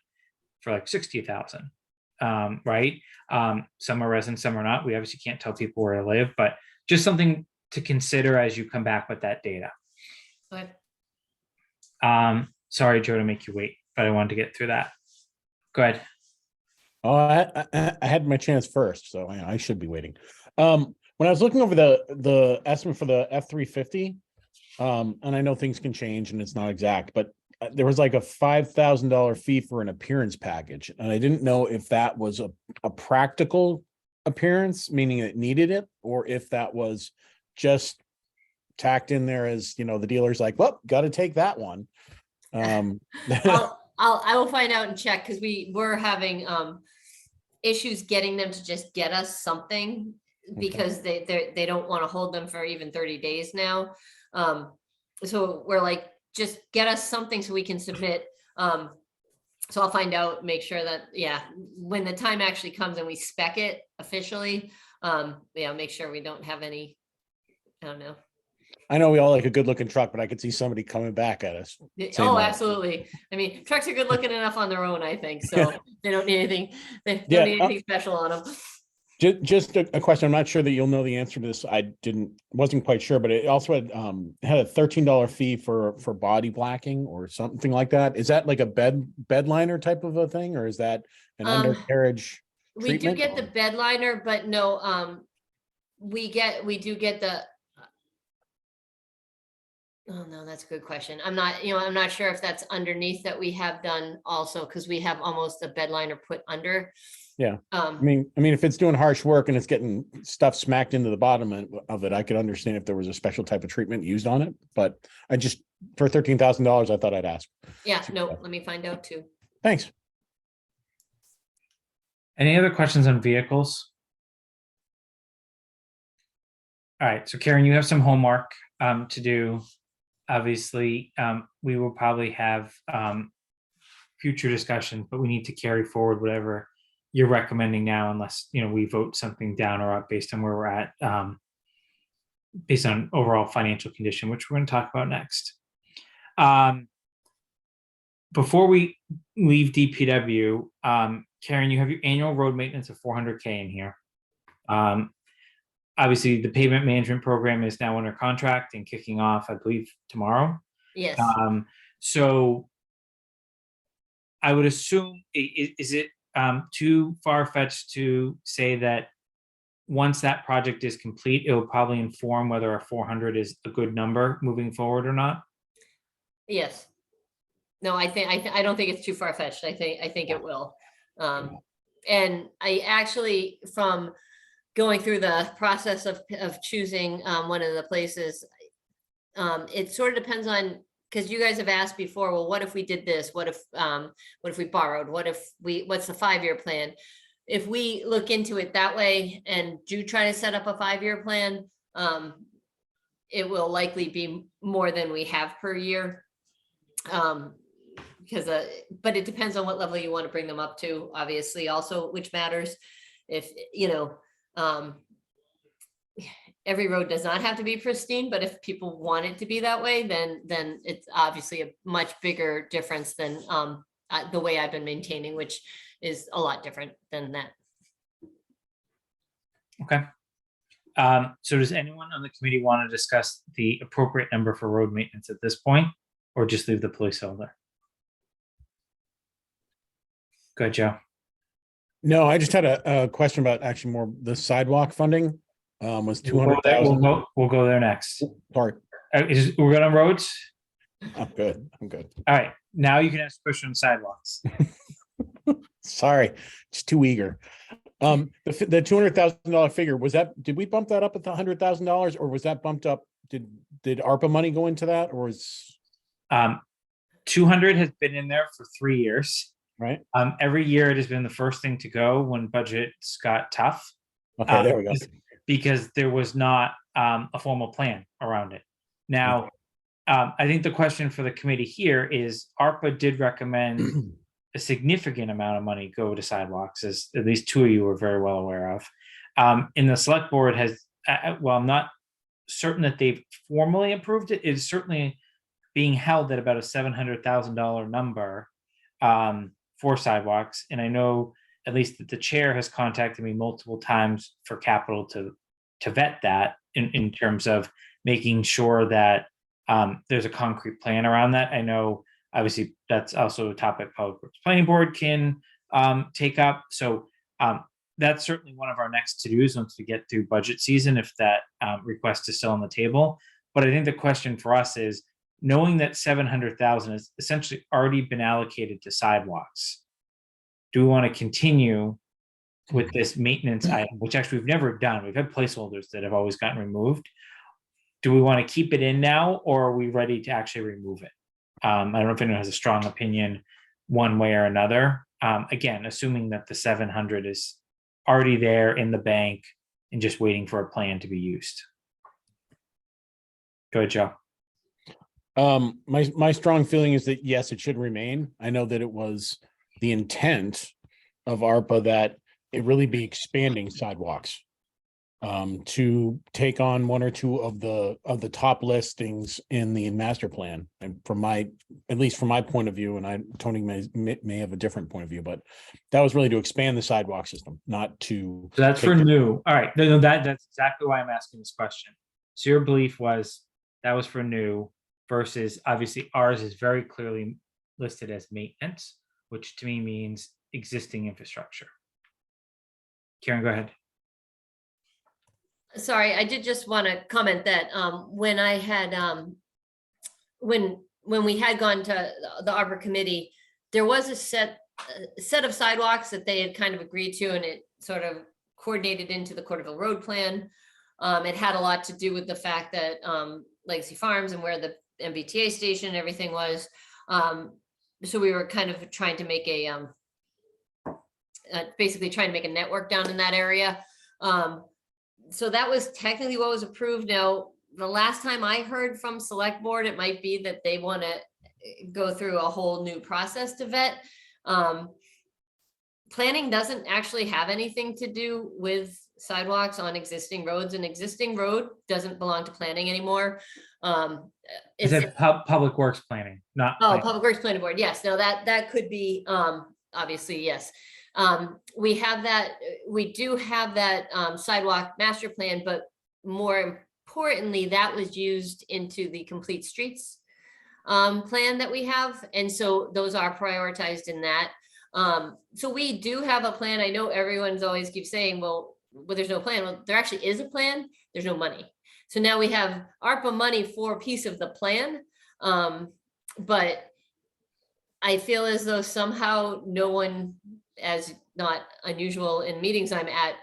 for like 60,000, right? Some are resin, some are not. We obviously can't tell people where to live, but just something to consider as you come back with that data. Okay. Sorry, Joe, to make you wait, but I wanted to get through that. Go ahead. Oh, I had my chance first, so I should be waiting. When I was looking over the estimate for the F-350, and I know things can change and it's not exact, but there was like a $5,000 fee for an appearance package, and I didn't know if that was a practical appearance, meaning it needed it, or if that was just tacked in there as, the dealer's like, well, got to take that one. I will find out and check, because we were having issues getting them to just get us something, because they don't want to hold them for even 30 days now. So we're like, just get us something so we can submit. So I'll find out, make sure that, when the time actually comes and we spec it officially, make sure we don't have any, I don't know. I know we all like a good looking truck, but I could see somebody coming back at us. Oh, absolutely. I mean, trucks are good looking enough on their own, I think. So they don't need anything. They don't need anything special on them. Just a question. I'm not sure that you'll know the answer to this. I wasn't quite sure, but it also had a $13 fee for body blacking or something like that. Is that like a bed liner type of a thing, or is that an undercarriage We do treatment? get the bed liner, but no, we do get the. Oh, no, that's a good question. I'm not sure if that's underneath that we have done also, because we have almost a bed liner put under. Yeah. I mean, if it's doing harsh work and it's getting stuff smacked into the bottom of it, I could understand if there was a special type of treatment used on it, but I just, for $13,000, I thought I'd ask. Yeah, no, let me find out too. Thanks. Any other questions on vehicles? All right, so Karen, you have some homework to do. Obviously, we will probably have future discussions, but we need to carry forward whatever you're recommending now, unless we vote something down or up based on where we're at, based on overall financial condition, which we're going to talk about next. Before we leave DPW, Karen, you have your annual road maintenance of $400K in here. Obviously, the pavement management program is now under contract and kicking off, I believe, tomorrow. Yes. So I would assume, is it too far-fetched to say that once that project is complete, it will probably inform whether a 400 is a good number moving forward or not? Yes. No, I don't think it's too far-fetched. I think it will. And I actually, from going through the process of choosing one of the places, it sort of depends on, because you guys have asked before, well, what if we did this? What if we borrowed? What's the 5-year plan? If we look into it that way and do try to set up a 5-year plan, it will likely be more than we have per year. Because, but it depends on what level you want to bring them up to, obviously, also, which matters. If, every road does not have to be pristine, but if people want it to be that way, then it's obviously a much bigger difference than the way I've been maintaining, which is a lot different than that. Okay. So does anyone on the committee want to discuss the appropriate number for road maintenance at this point, or just leave the placeholder? Go ahead, Joe. No, I just had a question about actually more the sidewalk funding. Was We'll go there- 200,000. We'll go there next. Sorry, We're good on roads? I'm good. All right, now you can ask a question on sidewalks. Sorry, just too eager. The $200,000 figure, did we bump that up at the $100,000, or was that bumped up? Did ARPA money go into that, or is 200 has been in there for 3 years. right? Every year it has been the first thing to go when budgets got tough. Okay, there we go. Because there was not a formal plan around it. Now, I think the question for the committee here is ARPA did recommend a significant amount of money go to sidewalks, as at least 2 of you are very well aware of. And the select board has, well, I'm not certain that they've formally approved it. It's certainly being held at about a $700,000 number for sidewalks. And I know at least that the chair has contacted me multiple times for capital to vet that in terms of making sure that there's a concrete plan around that. I know obviously that's also a topic Public Works Planning Board can take up. So that's certainly one of our next to-dos once we get through budget season, if that request is still on the table. But I think the question for us is, knowing that 700,000 has essentially already been allocated to sidewalks, do we want to continue with this maintenance item, which actually we've never done? We've had placeholders that have always gotten removed. Do we want to keep it in now, or are we ready to actually remove it? I don't know if anyone has a strong opinion one way or another. Again, assuming that the 700 is already there in the bank and just waiting for a plan to be used. Go ahead, Joe. My strong feeling is that yes, it should remain. I know that it was the intent of ARPA that it really be expanding sidewalks to take on one or two of the top listings in the master plan. And at least from my point of view, and Tony may have a different point of view, but that was really to expand the sidewalk system, not to. So that's for new. All right, no, that's exactly why I'm asking this question. So your belief was that was for new versus obviously ours is very clearly listed as maintenance, which to me means existing infrastructure. Karen, go ahead. Sorry, I did just want to comment that when I had when we had gone to the ARPA committee, there was a set of sidewalks that they had kind of agreed to, and it sort of coordinated into the Corderville Road Plan. It had a lot to do with the fact that Legacy Farms and where the MBTA station and everything was. So we were kind of trying to make a basically trying to make a network down in that area. So that was technically what was approved. Now, the last time I heard from select board, it might be that they want to go through a whole new process to vet. Planning doesn't actually have anything to do with sidewalks on existing roads. An existing road doesn't belong to planning anymore. Is it Public Works Planning, not? Oh, Public Works Planning Board. Yes. Now that could be, obviously, yes. We do have that sidewalk master plan, but more importantly, that was used into the Complete Streets plan that we have. And so those are prioritized in that. So we do have a plan. I know everyone's always keeps saying, well, there's no plan. Well, there actually is a plan. There's no money. So now we have ARPA money for a piece of the plan. But I feel as though somehow no one, as not unusual in meetings I'm at,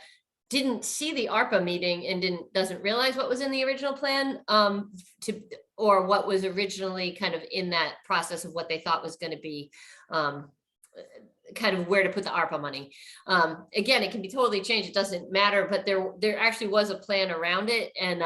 didn't see the ARPA meeting and doesn't realize what was in the original plan or what was originally kind of in that process of what they thought was going to be kind of where to put the ARPA money. Again, it can be totally changed. It doesn't matter, but there actually was a plan around it. And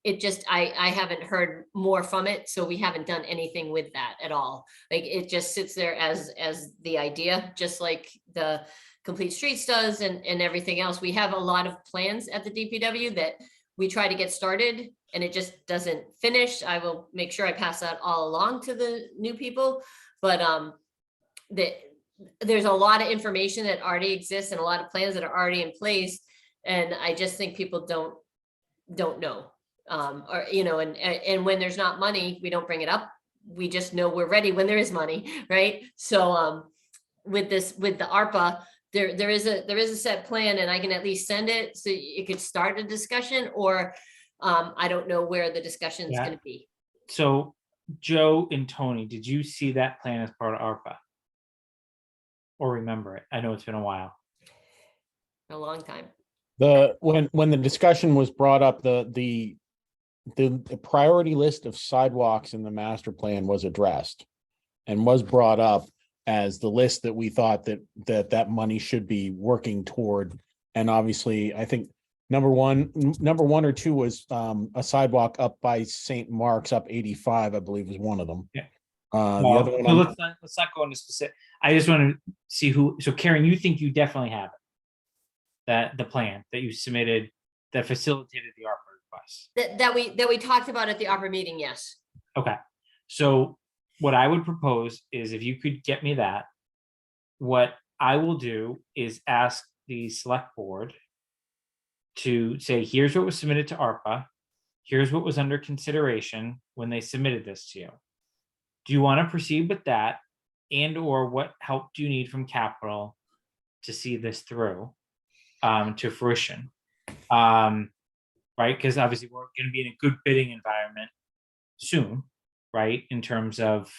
it just, I haven't heard more from it, so we haven't done anything with that at all. Like, it just sits there as the idea, just like the Complete Streets does and everything else. We have a lot of plans at the DPW that we try to get started and it just doesn't finish. I will make sure I pass that all along to the new people, but there's a lot of information that already exists and a lot of plans that are already in place. And I just think people don't know. Or, you know, and when there's not money, we don't bring it up. We just know we're ready when there is money, right? So with the ARPA, there is a set plan, and I can at least send it so you could start a discussion, or I don't know where the discussion is Yeah. going to be. So Joe and Tony, did you see that plan as part of ARPA? Or remember it? I know it's been a while. A long time. When the discussion was brought up, the priority list of sidewalks in the master plan was addressed and was brought up as the list that we thought that money should be working toward. And obviously, I think number one or two was a sidewalk up by St. Mark's up 85, I believe, was one of them. Yeah. The Well, other one, so let's not go into specific. I just want to see who. So Karen, you think you definitely have it? That the plan that you submitted that facilitated the ARPA request. That we talked about at the ARPA meeting, yes. Okay. So what I would propose is if you could get me that, what I will do is ask the select board to say, here's what was submitted to ARPA. Here's what was under consideration when they submitted this to you. Do you want to proceed with that? And or what help do you need from capital to see this through to fruition? Right? Because obviously we're going to be in a good bidding environment soon, right? In terms of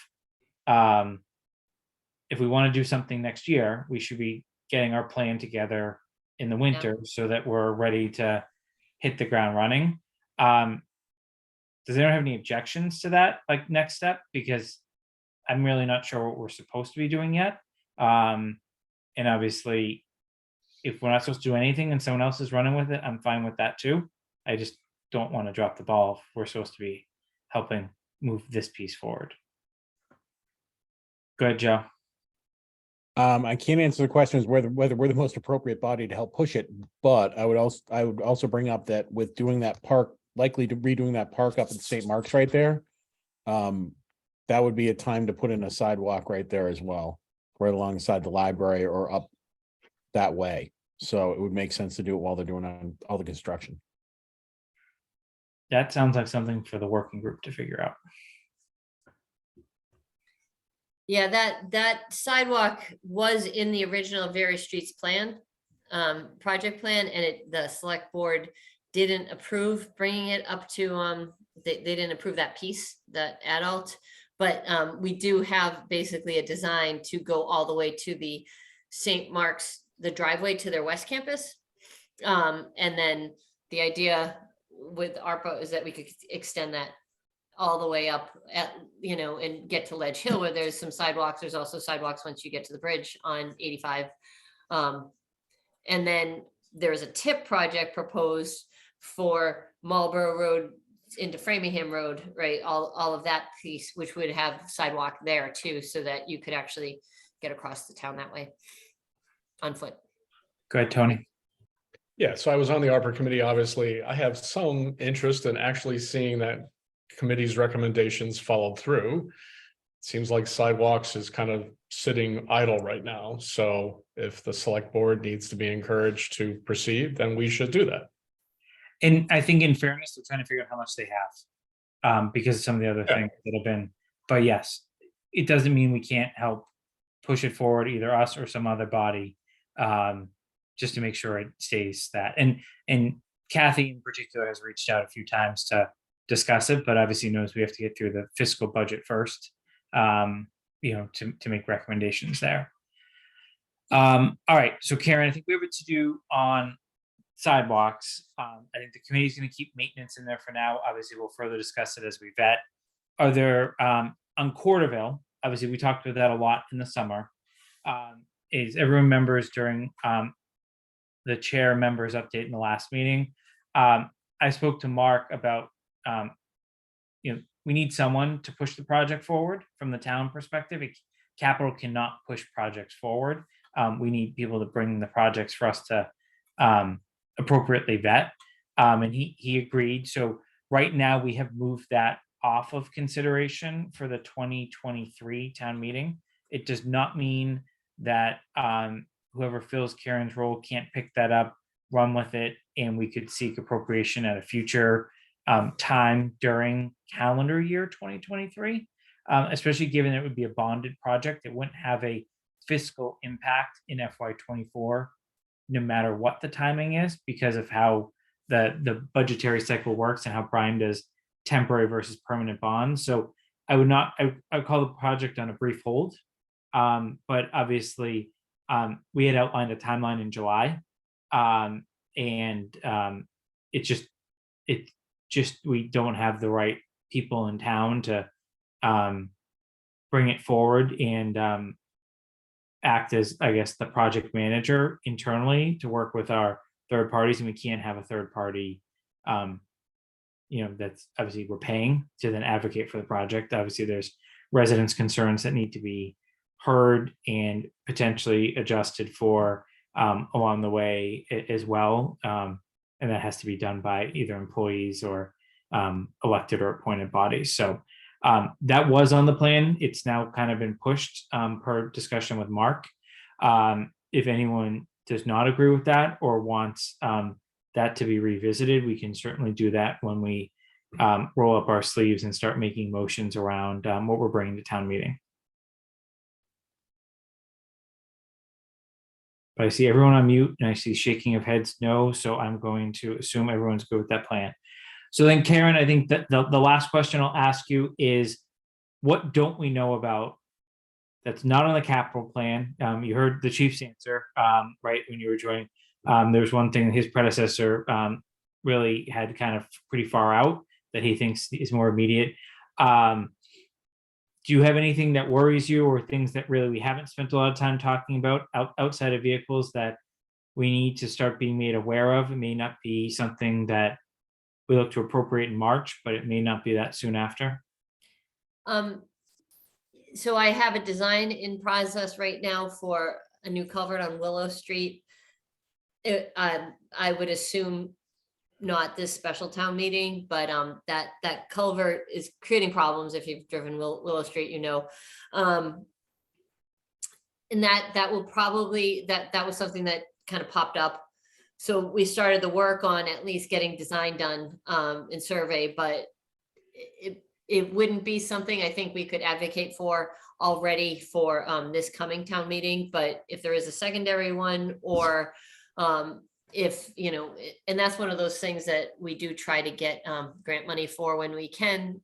if we want to do something next year, we should be getting our plan together in the winter so that we're ready to hit the ground running. Does anyone have any objections to that, like next step? Because I'm really not sure what we're supposed to be doing yet. And obviously, if we're not supposed to do anything and someone else is running with it, I'm fine with that too. I just don't want to drop the ball if we're supposed to be helping move this piece forward. Go ahead, Joe. I can't answer the question as whether we're the most appropriate body to help push it, but I would also bring up that with doing that park, likely to redoing that park up at St. Mark's right there, that would be a time to put in a sidewalk right there as well, right alongside the library or up that way. So it would make sense to do it while they're doing on all the construction. That sounds like something for the working group to figure out. Yeah, that sidewalk was in the original Various Streets plan, project plan, and the select board didn't approve bringing it up to, they didn't approve that piece, that adult. But we do have basically a design to go all the way to the St. Mark's, the driveway to their west campus. And then the idea with ARPA is that we could extend that all the way up at, you know, and get to Ledge Hill where there's some sidewalks. There's also sidewalks once you get to the bridge on 85. And then there's a tip project proposed for Marlborough Road into Framingham Road, right? All of that piece, which would have sidewalk there too, so that you could actually get across the town that way on foot. Go ahead, Tony. Yeah, so I was on the ARPA committee, obviously. I have some interest in actually seeing that committee's recommendations followed through. Seems like sidewalks is kind of sitting idle right now. So if the select board needs to be encouraged to proceed, then we should do that. And I think in fairness, they're trying to figure out how much they have because of some of the other Yeah. things that have been, but yes, it doesn't mean we can't help push it forward, either us or some other body, just to make sure it stays that. And Kathy in particular has reached out a few times to discuss it, but obviously knows we have to get through the fiscal budget first, you know, to make recommendations there. All right, so Karen, I think we have a to-do on sidewalks. I think the committee is going to keep maintenance in there for now. Obviously, we'll further discuss it as we vet. Are there on Corderville? Obviously, we talked about that a lot in the summer. Is everyone remembers during the chair members update in the last meeting? I spoke to Mark about we need someone to push the project forward from the town perspective. Capital cannot push projects forward. We need people to bring the projects for us to appropriately vet. And he agreed. So right now we have moved that off of consideration for the 2023 town meeting. It does not mean that whoever fills Karen's role can't pick that up, run with it, and we could seek appropriation at a future time during calendar year 2023, especially given it would be a bonded project. It wouldn't have a fiscal impact in FY24, no matter what the timing is, because of how the budgetary cycle works and how Brian does temporary versus permanent bonds. So I would call the project on a brief hold. But obviously, we had outlined a timeline in July, and it just we don't have the right people in town to bring it forward and act as, I guess, the project manager internally to work with our third parties, and we can't have a third party, that's obviously we're paying to then advocate for the project. Obviously, there's residents' concerns that need to be heard and potentially adjusted for along the way as well. And that has to be done by either employees or elected or appointed bodies. So that was on the plan. It's now kind of been pushed per discussion with Mark. If anyone does not agree with that or wants that to be revisited, we can certainly do that when we roll up our sleeves and start making motions around what we're bringing to town meeting. But I see everyone on mute and I see shaking of heads no, so I'm going to assume everyone's good with that plan. So then, Karen, I think that the last question I'll ask you is, what don't we know about that's not on the capital plan? You heard the chief's answer, right, when you were joining. There was one thing his predecessor really had kind of pretty far out that he thinks is more immediate. Do you have anything that worries you or things that really we haven't spent a lot of time talking about outside of vehicles that we need to start being made aware of? It may not be something that we look to appropriate in March, but it may not be that soon after. So I have a design in process right now for a new culvert on Willow Street. I would assume not this special town meeting, but that culvert is creating problems. If you've driven Willow Street, and that will probably, that was something that kind of popped up. So we started the work on at least getting design done in survey, but it wouldn't be something I think we could advocate for already for this coming town meeting. But if there is a secondary one, or if, and that's one of those things that we do try to get grant money for when we can,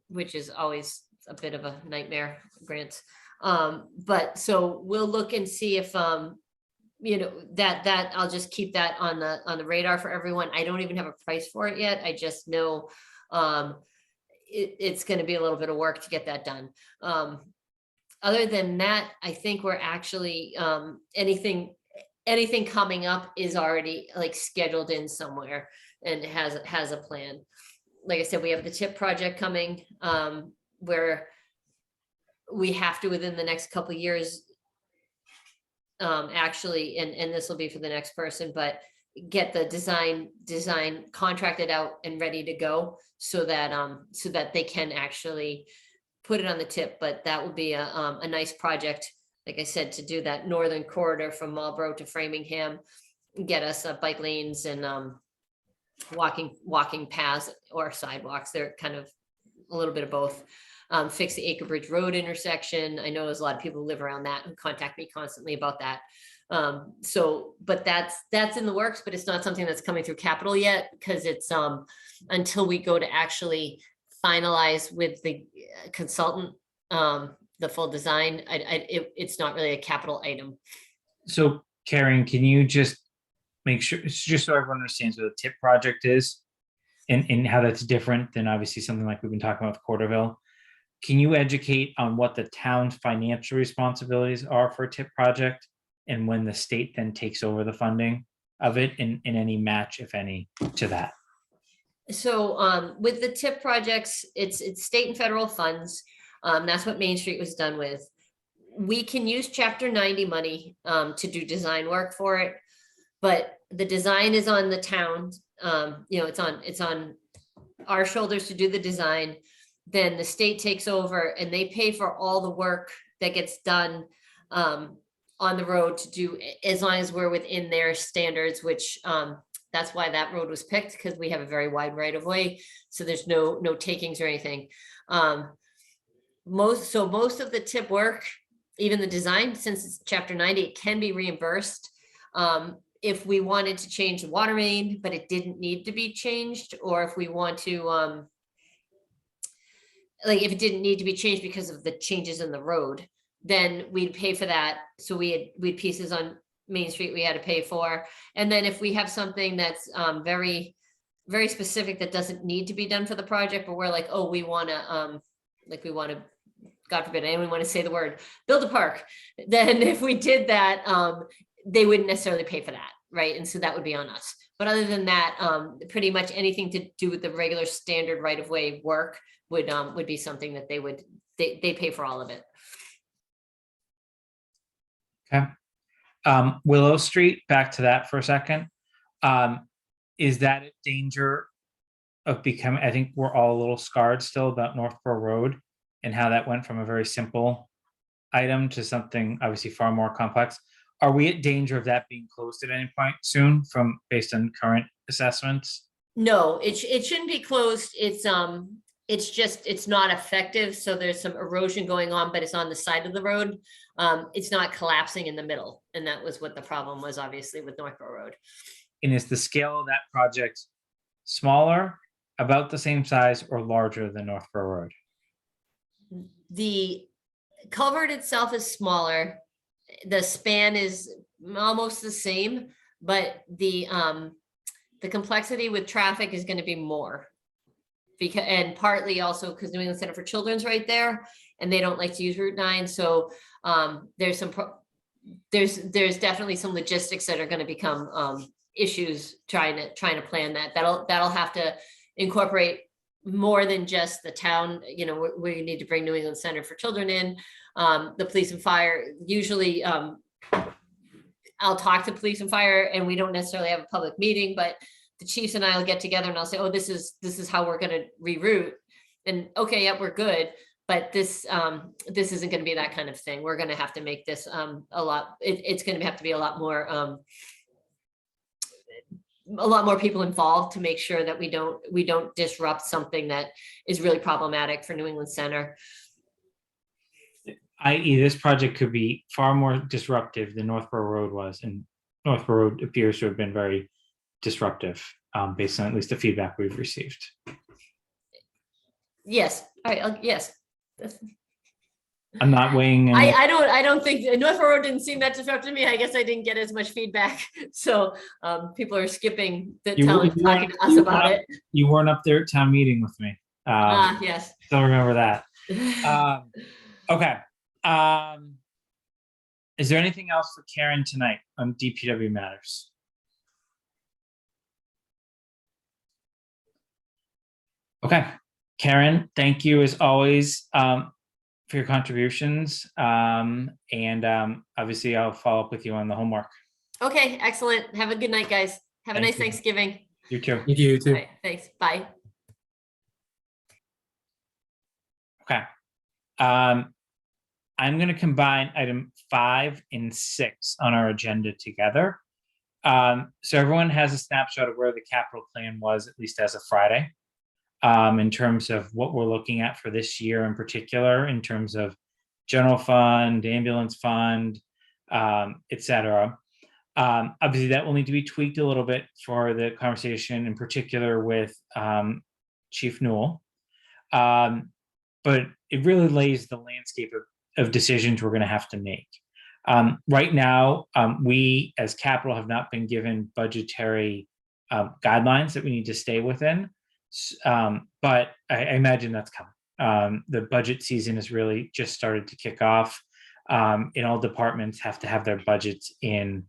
which is always a bit of a nightmare, grants. But so we'll look and see if, that I'll just keep that on the radar for everyone. I don't even have a price for it yet. I just know it's going to be a little bit of work to get that done. Other than that, I think we're actually anything coming up is already like scheduled in somewhere and has a plan. Like I said, we have the TIP project coming, where we have to, within the next couple of years, actually, and this will be for the next person, but get the design contracted out and ready to go so that they can actually put it on the tip. But that will be a nice project, like I said, to do that northern corridor from Marlborough to Framingham, get us bike lanes and walking paths or sidewalks. They're kind of a little bit of both. Fix the Acre Bridge Road intersection. I know there's a lot of people who live around that and contact me constantly about that. But that's in the works, but it's not something that's coming through capital yet, because it's until we go to actually finalize with the consultant the full design, it's not really a capital item. So Karen, can you just make sure, just so everyone understands what the TIP project is and how that's different than obviously something like we've been talking about with Corderville? Can you educate on what the town's financial responsibilities are for a TIP project and when the state then takes over the funding of it and any match, if any, to that? So with the TIP projects, it's state and federal funds. That's what Main Street was done with. We can use chapter 90 money to do design work for it. But the design is on the town. It's on our shoulders to do the design. Then the state takes over and they pay for all the work that gets done on the road to do, as long as we're within their standards, which that's why that road was picked, because we have a very wide right of way. So there's no takings or anything. Most of the TIP work, even the design, since it's chapter 90, it can be reimbursed. If we wanted to change the water main, but it didn't need to be changed, or if we want to, if it didn't need to be changed because of the changes in the road, then we'd pay for that. So we had pieces on Main Street we had to pay for. And then if we have something that's very, very specific that doesn't need to be done for the project, but we're like, oh, we want to, God forbid, anyone want to say the word, build a park. Then if we did that, they wouldn't necessarily pay for that, right? And so that would be on us. But other than that, pretty much anything to do with the regular standard right-of-way work would be something that they pay for all of it. Okay. Willow Street, back to that for a second. Is that a danger of becoming, I think we're all a little scarred still about Northborough Road and how that went from a very simple item to something obviously far more complex. Are we at danger of that being closed at any point soon based on current assessments? No, it shouldn't be closed. It's not effective. So there's some erosion going on, but it's on the side of the road. It's not collapsing in the middle. And that was what the problem was, obviously, with Northborough Road. And is the scale of that project smaller, about the same size, or larger than Northborough Road? The culvert itself is smaller. The span is almost the same, but the complexity with traffic is going to be more. And partly also because New England Center for Children's right there, and they don't like to use Route 9. So there's definitely some logistics that are going to become issues trying to plan that. That'll have to incorporate more than just the town. We need to bring New England Center for Children in, the police and fire. Usually I'll talk to police and fire, and we don't necessarily have a public meeting, but the chiefs and I will get together and I'll say, oh, this is how we're going to reroute. And okay, yeah, we're good. But this isn't going to be that kind of thing. We're going to have to make this it's going to have to be a lot more people involved to make sure that we don't disrupt something that is really problematic for New England Center. I.e., this project could be far more disruptive than Northborough Road was, and Northborough Road appears to have been very disruptive, based on at least the feedback we've received. Yes. All right. Yes. I'm not weighing. I don't think Northborough Road didn't seem that disruptive to me. I guess I didn't get as much feedback. So people are skipping talking to us about it. You weren't up there at town meeting with me. Yes. Still remember that. Okay. Is there anything else for Karen tonight on DPW matters? Okay, Karen, thank you as always for your contributions. And obviously I'll follow up with you on the homework. Okay, excellent. Have a good night, guys. Have a nice you. Thanksgiving. You too. You too. All right, thanks. Bye. Okay. I'm going to combine item 5 and 6 on our agenda together. So everyone has a snapshot of where the capital plan was, at least as of Friday, in terms of what we're looking at for this year in particular, in terms of general fund, ambulance fund, et cetera. Obviously, that will need to be tweaked a little bit for the conversation, in particular with Chief Newell. But it really lays the landscape of decisions we're going to have to make. Right now, we as capital have not been given budgetary guidelines that we need to stay within. But I imagine that's coming. The budget season has really just started to kick off. And all departments have to have their budgets in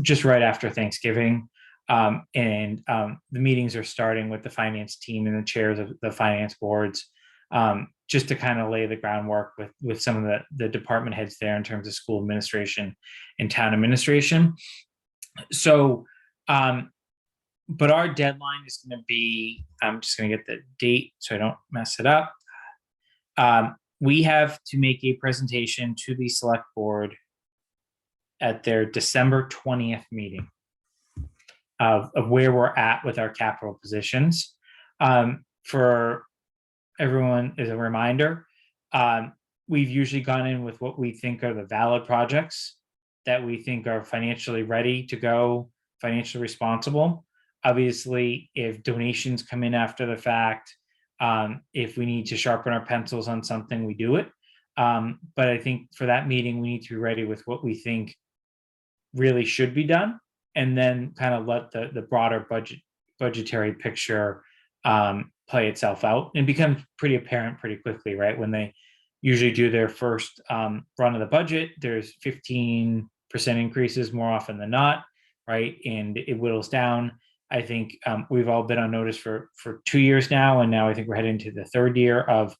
just right after Thanksgiving. The meetings are starting with the finance team and the chairs of the finance boards, just to kind of lay the groundwork with some of the department heads there in terms of school administration and town administration. So, but our deadline is going to be, I'm just going to get the date so I don't mess it up. We have to make a presentation to the select board at their December 20th meeting of where we're at with our capital positions. For everyone, as a reminder, we've usually gone in with what we think are the valid projects that we think are financially ready to go, financially responsible. Obviously, if donations come in after the fact, if we need to sharpen our pencils on something, we do it. But I think for that meeting, we need to be ready with what we think really should be done, and then kind of let the broader budgetary picture play itself out. And becomes pretty apparent pretty quickly, right? When they usually do their first run of the budget, there's 15% increases more often than not, right? And it whittles down. I think we've all been on notice for 2 years now, and now I think we're heading to the third year of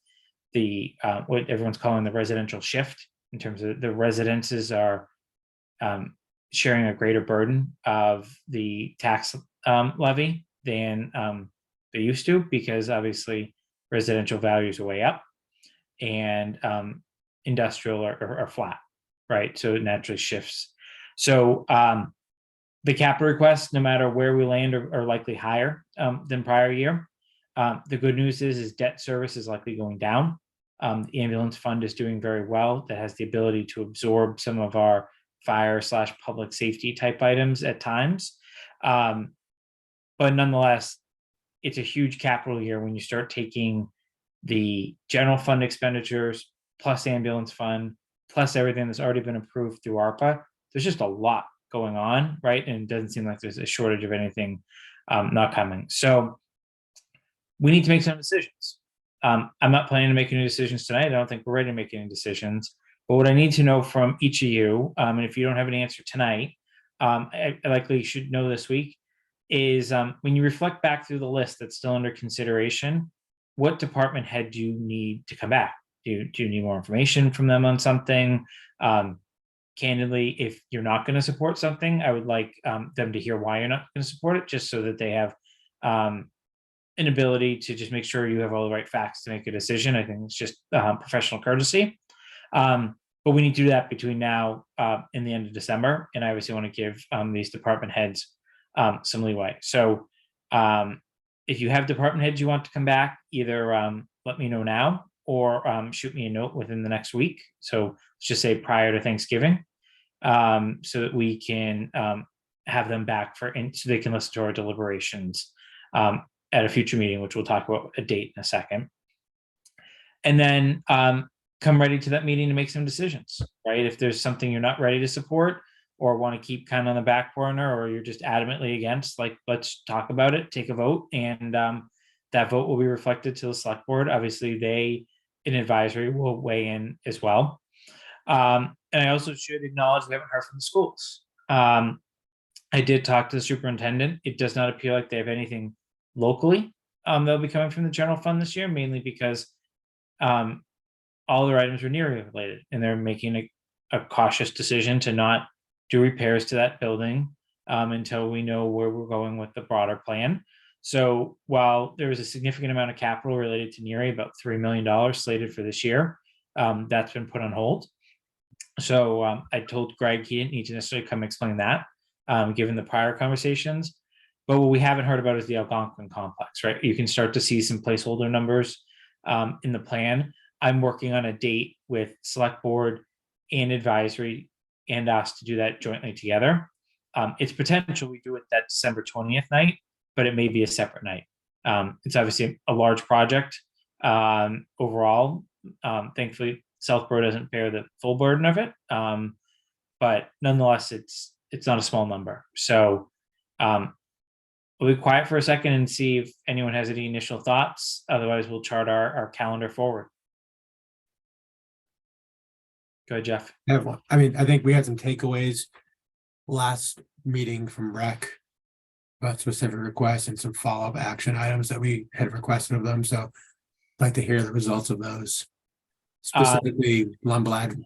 the what everyone's calling the residential shift, in terms of the residences are sharing a greater burden of the tax levy than they used to, because obviously residential values are way up and industrial are flat, right? So it naturally shifts. So the capital requests, no matter where we land, are likely higher than prior year. The good news is debt service is likely going down. The ambulance fund is doing very well. That has the ability to absorb some of our fire/public safety type items at times. But nonetheless, it's a huge capital year when you start taking the general fund expenditures plus ambulance fund plus everything that's already been approved through ARPA. There's just a lot going on, right? And it doesn't seem like there's a shortage of anything not coming. So we need to make some decisions. I'm not planning to make any decisions tonight. I don't think we're ready to make any decisions. But what I need to know from each of you, and if you don't have an answer tonight, I likely should know this week, is when you reflect back through the list that's still under consideration, what department head do you need to come back? Do you need more information from them on something? Candidly, if you're not going to support something, I would like them to hear why you're not going to support it, just so that they have an ability to just make sure you have all the right facts to make a decision. I think it's just professional courtesy. But we need to do that between now and the end of December. And I obviously want to give these department heads some leeway. So if you have department heads you want to come back, either let me know now or shoot me a note within the next week. So let's just say prior to Thanksgiving, so that we can have them back so they can listen to our deliberations at a future meeting, which we'll talk about a date in a second. And then come ready to that meeting to make some decisions, right? If there's something you're not ready to support or want to keep kind of on the back burner, or you're just adamantly against, like, let's talk about it, take a vote, and that vote will be reflected to the select board. Obviously, they in advisory will weigh in as well. And I also should acknowledge we haven't heard from the schools. I did talk to the superintendent. It does not appear like they have anything locally that'll be coming from the general fund this year, mainly because all their items are NERI related, and they're making a cautious decision to not do repairs to that building until we know where we're going with the broader plan. So while there was a significant amount of capital related to NERI, about $3 million slated for this year, that's been put on hold. So I told Greg he didn't need to necessarily come explain that, given the prior conversations. But what we haven't heard about is the Algonquin complex, right? You can start to see some placeholder numbers in the plan. I'm working on a date with select board and advisory and us to do that jointly together. It's potential we do it that December 20th night, but it may be a separate night. It's obviously a large project overall. Thankfully, Southborough doesn't bear the full burden of it, but nonetheless, it's not a small number. So we'll be quiet for a second and see if anyone has any initial thoughts. Otherwise, we'll chart our calendar forward. Go ahead, Jeff. I mean, I think we had some takeaways last meeting from rec. about specific requests and some follow-up action items that we had requested of them, so I'd like to hear the results of those. Specifically, Lundblad.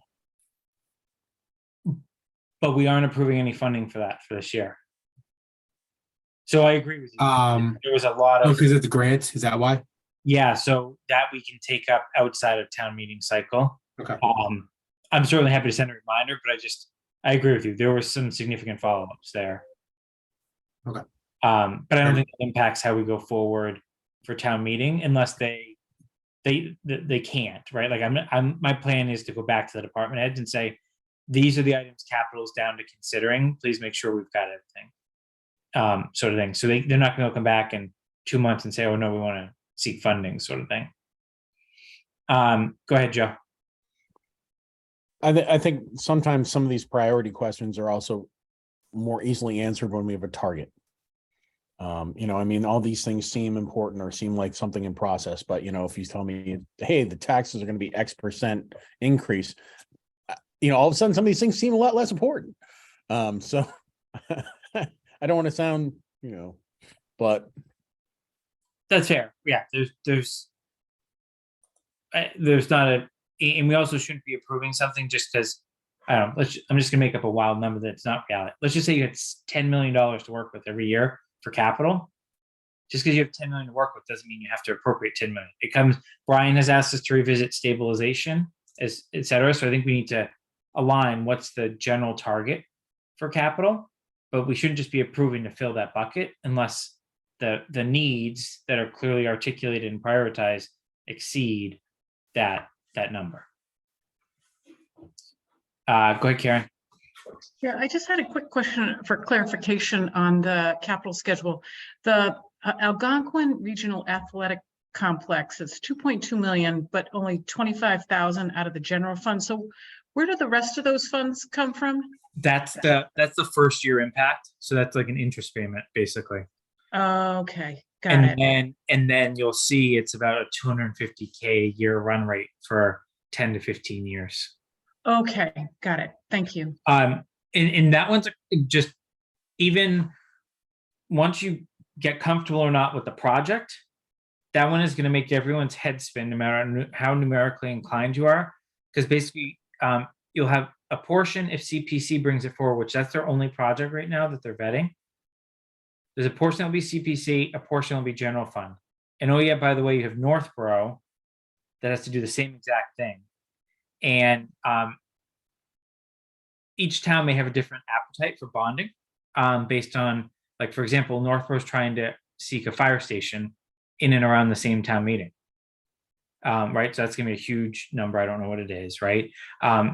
But we aren't approving any funding for that for this year. So I agree with you. There was a lot Oh, of, because it's grants, is that why? yeah, so that we can take up outside of town meeting cycle. Okay. I'm certainly happy to send a reminder, but I agree with you. There were some significant follow-ups there. Okay. But I don't think it impacts how we go forward for town meeting unless they can't, right? Like my plan is to go back to the department heads and say, these are the items capital's down to considering. Please make sure we've got everything. Sort of thing. So they're not going to come back in 2 months and say, oh no, we want to seek funding, sort of thing. Go ahead, Joe. I think sometimes some of these priority questions are also more easily answered when we have a target. I mean, all these things seem important or seem like something in process, but if you tell me, hey, the taxes are going to be X% increase, all of a sudden some of these things seem a lot less important. So I don't want to sound, but That's fair. Yeah, there's not and we also shouldn't be approving something just because I don't know. I'm just gonna make up a wild number that's not reality. Let's just say you had $10 million to work with every year for capital. Just because you have 10 million to work with doesn't mean you have to appropriate 10 million. Brian has asked us to revisit stabilization, et cetera. So I think we need to align what's the general target for capital, but we shouldn't just be approving to fill that bucket unless the needs that are clearly articulated and prioritized exceed that number. Go ahead, Karen. Yeah, I just had a quick question for clarification on the capital schedule. The Algonquin Regional Athletic Complex is 2.2 million, but only 25,000 out of the general fund. So where do the rest of those funds come from? That's the first year impact. So that's like an interest payment, basically. Okay, got it. And then you'll see it's about a 250K a year run rate for 10 to 15 years. Okay, got it. Thank you. And that one's just, even once you get comfortable or not with the project, that one is going to make everyone's head spin no matter how numerically inclined you are. Because basically, you'll have a portion if CPC brings it forward, which that's their only project right now that they're vetting. There's a portion that will be CPC, a portion will be general fund. And oh yeah, by the way, you have Northborough that has to do the same exact thing. And each town may have a different appetite for bonding based on, like, for example, Northborough is trying to seek a fire station in and around the same town meeting. Right. So that's going to be a huge number. I don't know what it is. Right.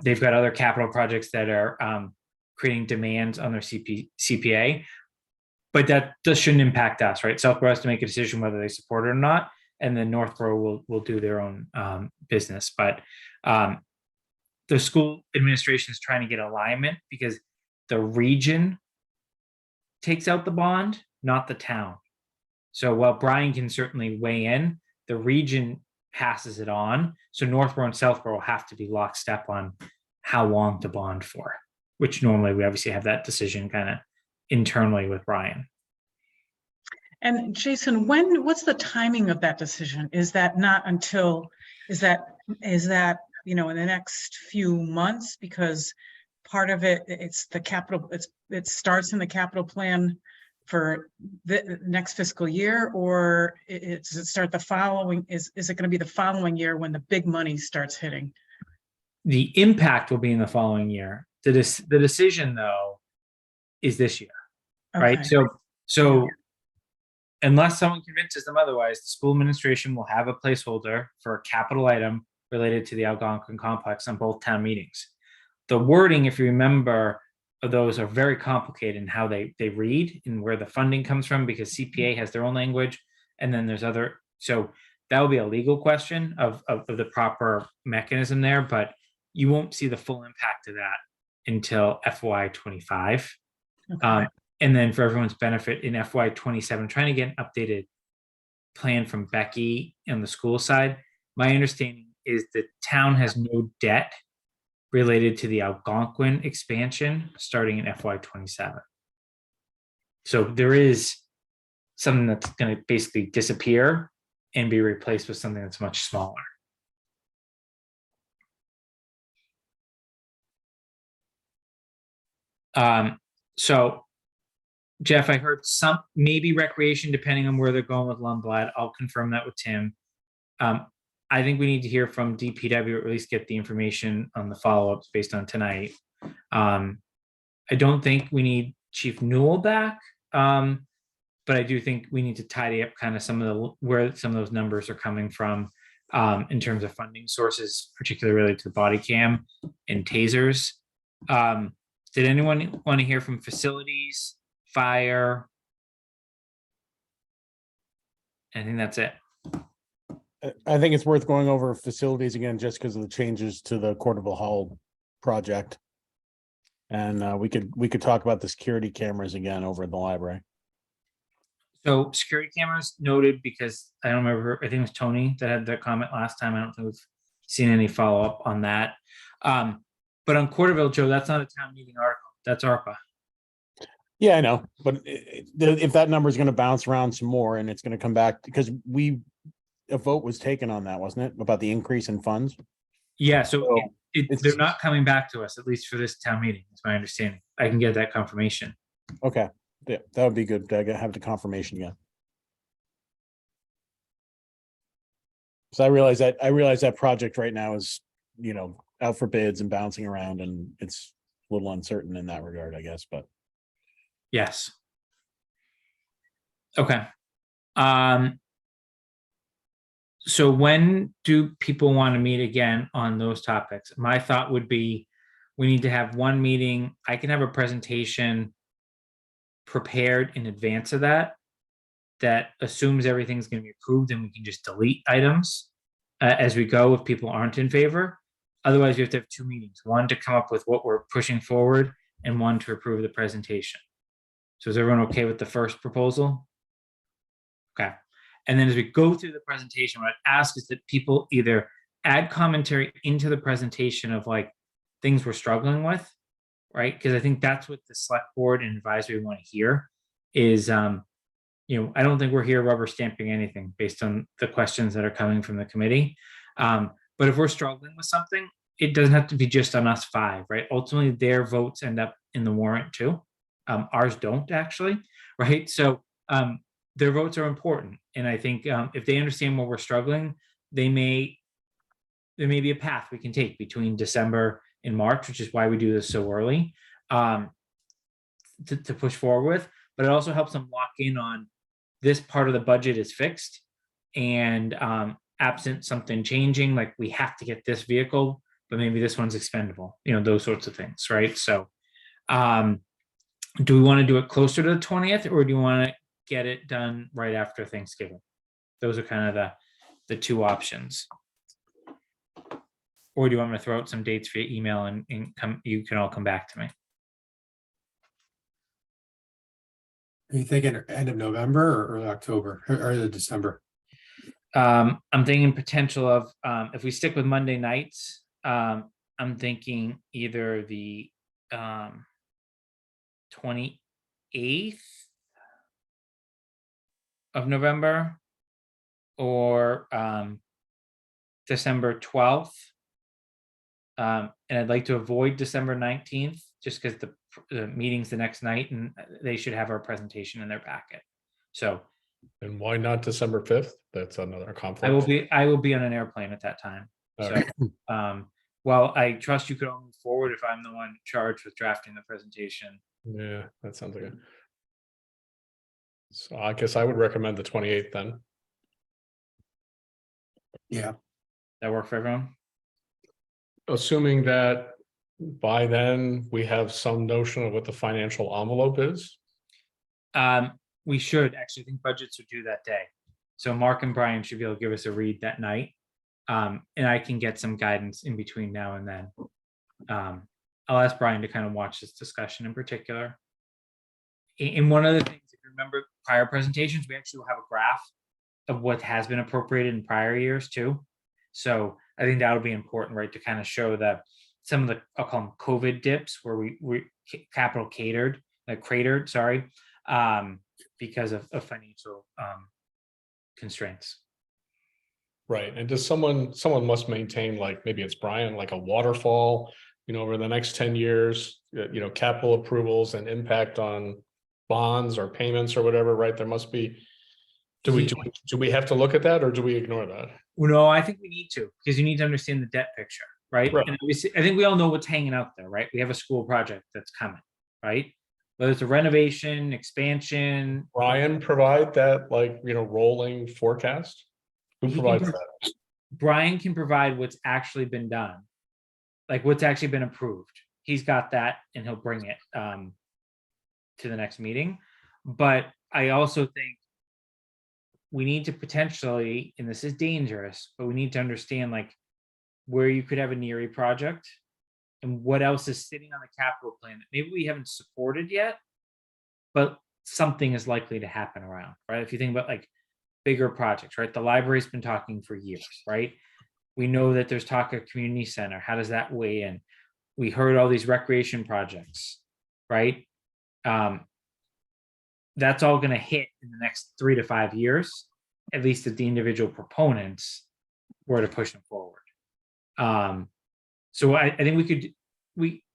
They've got other capital projects that are creating demands on their CPA, but that just shouldn't impact us. Right. Southborough has to make a decision whether they support it or not. And then Northborough will do their own business. But the school administration is trying to get alignment because the region takes out the bond, not the town. So while Brian can certainly weigh in, the region passes it on. So Northborough and Southborough will have to be lockstep on how long to bond for, which normally we obviously have that decision kind of internally with Brian. And Jason, what's the timing of that decision? Is that not until, is that in the next few months? Because part of it's the capital, it starts in the capital plan for the next fiscal year, or does it start the following? Is it going to be the following year when the big money starts hitting? The impact will be in the following year. The decision, though, is this year, right? Okay. So unless someone convinces them otherwise, the school administration will have a placeholder for a capital item related to the Algonquin complex on both town meetings. The wording, if you remember, of those are very complicated in how they read and where the funding comes from, because CPA has their own language, and then there's other. So that will be a legal question of the proper mechanism there, but you won't see the full impact of that until FY25. Okay. And then for everyone's benefit, in FY27, trying to get an updated plan from Becky on the school side. My understanding is the town has no debt related to the Algonquin expansion starting in FY27. So there is something that's going to basically disappear and be replaced with something that's much smaller. So Jeff, I heard some, maybe recreation, depending on where they're going with Lundblad. I'll confirm that with Tim. I think we need to hear from DPW, or at least get the information on the follow-ups based on tonight. I don't think we need Chief Newell back. But I do think we need to tidy up kind of some of the, where some of those numbers are coming from, in terms of funding sources, particularly related to the body cam and tasers. Did anyone want to hear from facilities, fire? I think that's it. I think it's worth going over facilities again, just because of the changes to the Corderville Hall project. And we could talk about the security cameras again over at the library. So security cameras noted, because I don't remember, I think it was Tony that had that comment last time. I don't think we've seen any follow-up on that. But on Corderville, Joe, that's not a town meeting article. That's ARPA. Yeah, I know, but if that number is going to bounce around some more and it's going to come back, because a vote was taken on that, wasn't it? About the increase in funds? Yeah, so So they're not coming back to us, at least for this town meeting. That's my understanding. I can get that confirmation. Okay, yeah, that would be good. I have the confirmation again. So I realize that project right now is, out for bids and bouncing around, and it's a little uncertain in that regard, I guess, but. Yes. Okay. So when do people want to meet again on those topics? My thought would be, we need to have one meeting. I can have a presentation prepared in advance of that assumes everything's going to be approved, and we can just delete items as we go if people aren't in favor. Otherwise, we have to have two meetings, one to come up with what we're pushing forward and one to approve the presentation. So is everyone okay with the first proposal? Okay. And then as we go through the presentation, what I'd ask is that people either add commentary into the presentation of like things we're struggling with, right? Because I think that's what the select board and advisory want to hear is, I don't think we're here rubber stamping anything based on the questions that are coming from the committee. But if we're struggling with something, it doesn't have to be just on us five, right? Ultimately, their votes end up in the warrant too. Ours don't actually, right? So their votes are important. And I think if they understand what we're struggling, there may be a path we can take between December and March, which is why we do this so early, to push forward with. But it also helps them lock in on this part of the budget is fixed, and absent something changing, like we have to get this vehicle, but maybe this one's expendable, those sorts of things, right? So do we want to do it closer to the 20th, or do you want to get it done right after Thanksgiving? Those are kind of the two options. Or do you want me to throw out some dates via email and you can all come back to me? Are you thinking end of November or early October or early December? I'm thinking potential of, if we stick with Monday nights, I'm thinking either the 28th of November or December 12th. And I'd like to avoid December 19th, just because the meeting's the next night and they should have our presentation in their packet. So. And why not December 5th? That's another conflict. I will be on an airplane at that time. All So, right. well, I trust you could all move forward if I'm the one charged with drafting the presentation. Yeah, that sounds like it. So I guess I would recommend the 28th then. Yeah, That work for everyone? Assuming that by then we have some notion of what the financial envelope is. We should actually, think budgets are due that day. So Mark and Brian should be able to give us a read that night. And I can get some guidance in between now and then. I'll ask Brian to kind of watch this discussion in particular. And one of the things, if you remember prior presentations, we actually will have a graph of what has been appropriated in prior years too. So I think that would be important, right? To kind of show that some of the, I'll call them COVID dips where we capital cratered, sorry. because of financial constraints. Right, and does someone must maintain, like, maybe it's Brian, like a waterfall, over the next 10 years, capital approvals and impact on bonds or payments or whatever, right? There must be. Do we have to look at that, or do we ignore that? Well, no, I think we need to, because you need to understand the debt picture, right? Right. And I think we all know what's hanging out there, right? We have a school project that's coming, right? Whether it's a renovation, expansion. Brian provide that, like, rolling forecast? Who He can provides pro- that? Brian can provide what's actually been done, like what's actually been approved. He's got that and he'll bring it to the next meeting. But I also think we need to potentially, and this is dangerous, but we need to understand like where you could have a NERI project and what else is sitting on the capital plan that maybe we haven't supported yet, but something is likely to happen around, right? If you think about like bigger projects, right? The library's been talking for years, right? We know that there's talk of community center. How does that weigh in? We heard all these recreation projects, right? That's all going to hit in the next 3 to 5 years, at least if the individual proponents were to push them forward. So I think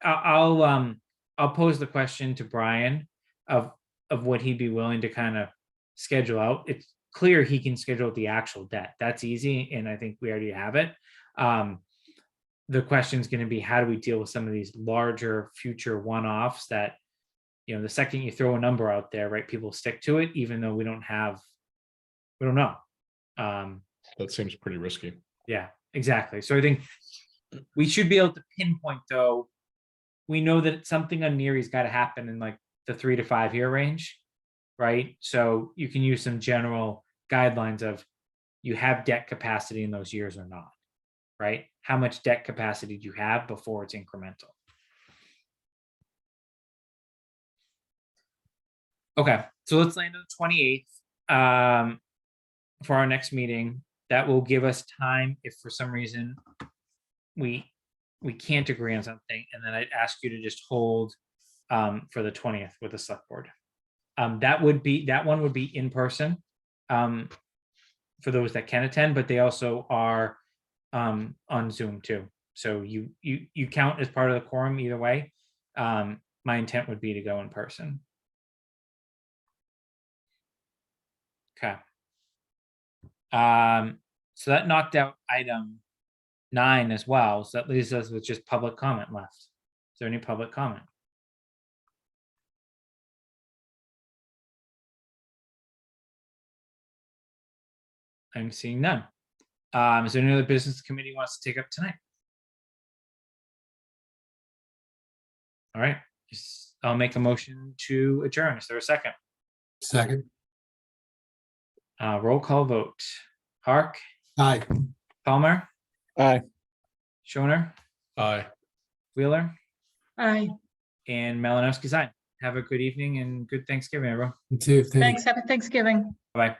I'll pose the question to Brian of what he'd be willing to kind of schedule out. It's clear he can schedule the actual debt. That's easy, and I think we already have it. The question is going to be, how do we deal with some of these larger future one-offs that, the second you throw a number out there, right, people stick to it, even though we don't know. That seems pretty risky. Yeah, exactly. So I think we should be able to pinpoint, though. We know that something on NERI's got to happen in like the 3 to 5 year range, right? So you can use some general guidelines of you have debt capacity in those years or not, right? How much debt capacity do you have before it's incremental? Okay, so let's land on the 28th for our next meeting. That will give us time if for some reason we can't agree on something, and then I'd ask you to just hold for the 20th with the select board. That one would be in person for those that can attend, but they also are on Zoom too. So you count as part of the quorum either way. My intent would be to go in person. Okay. So that knocked out item 9 as well. So that leaves us with just public comment left. Is there any public comment? I'm seeing none. Is there any other business the committee wants to take up tonight? All right, I'll make a motion to adjourn. Is there a second? Second. Roll call vote. Hark, Aye. Palmer, Aye. Shoner, Aye. Wheeler, Aye. and Malinowski's aye. Have a good evening and good Thanksgiving, everyone. You too. Thank you. Thanks. Happy Thanksgiving. Bye.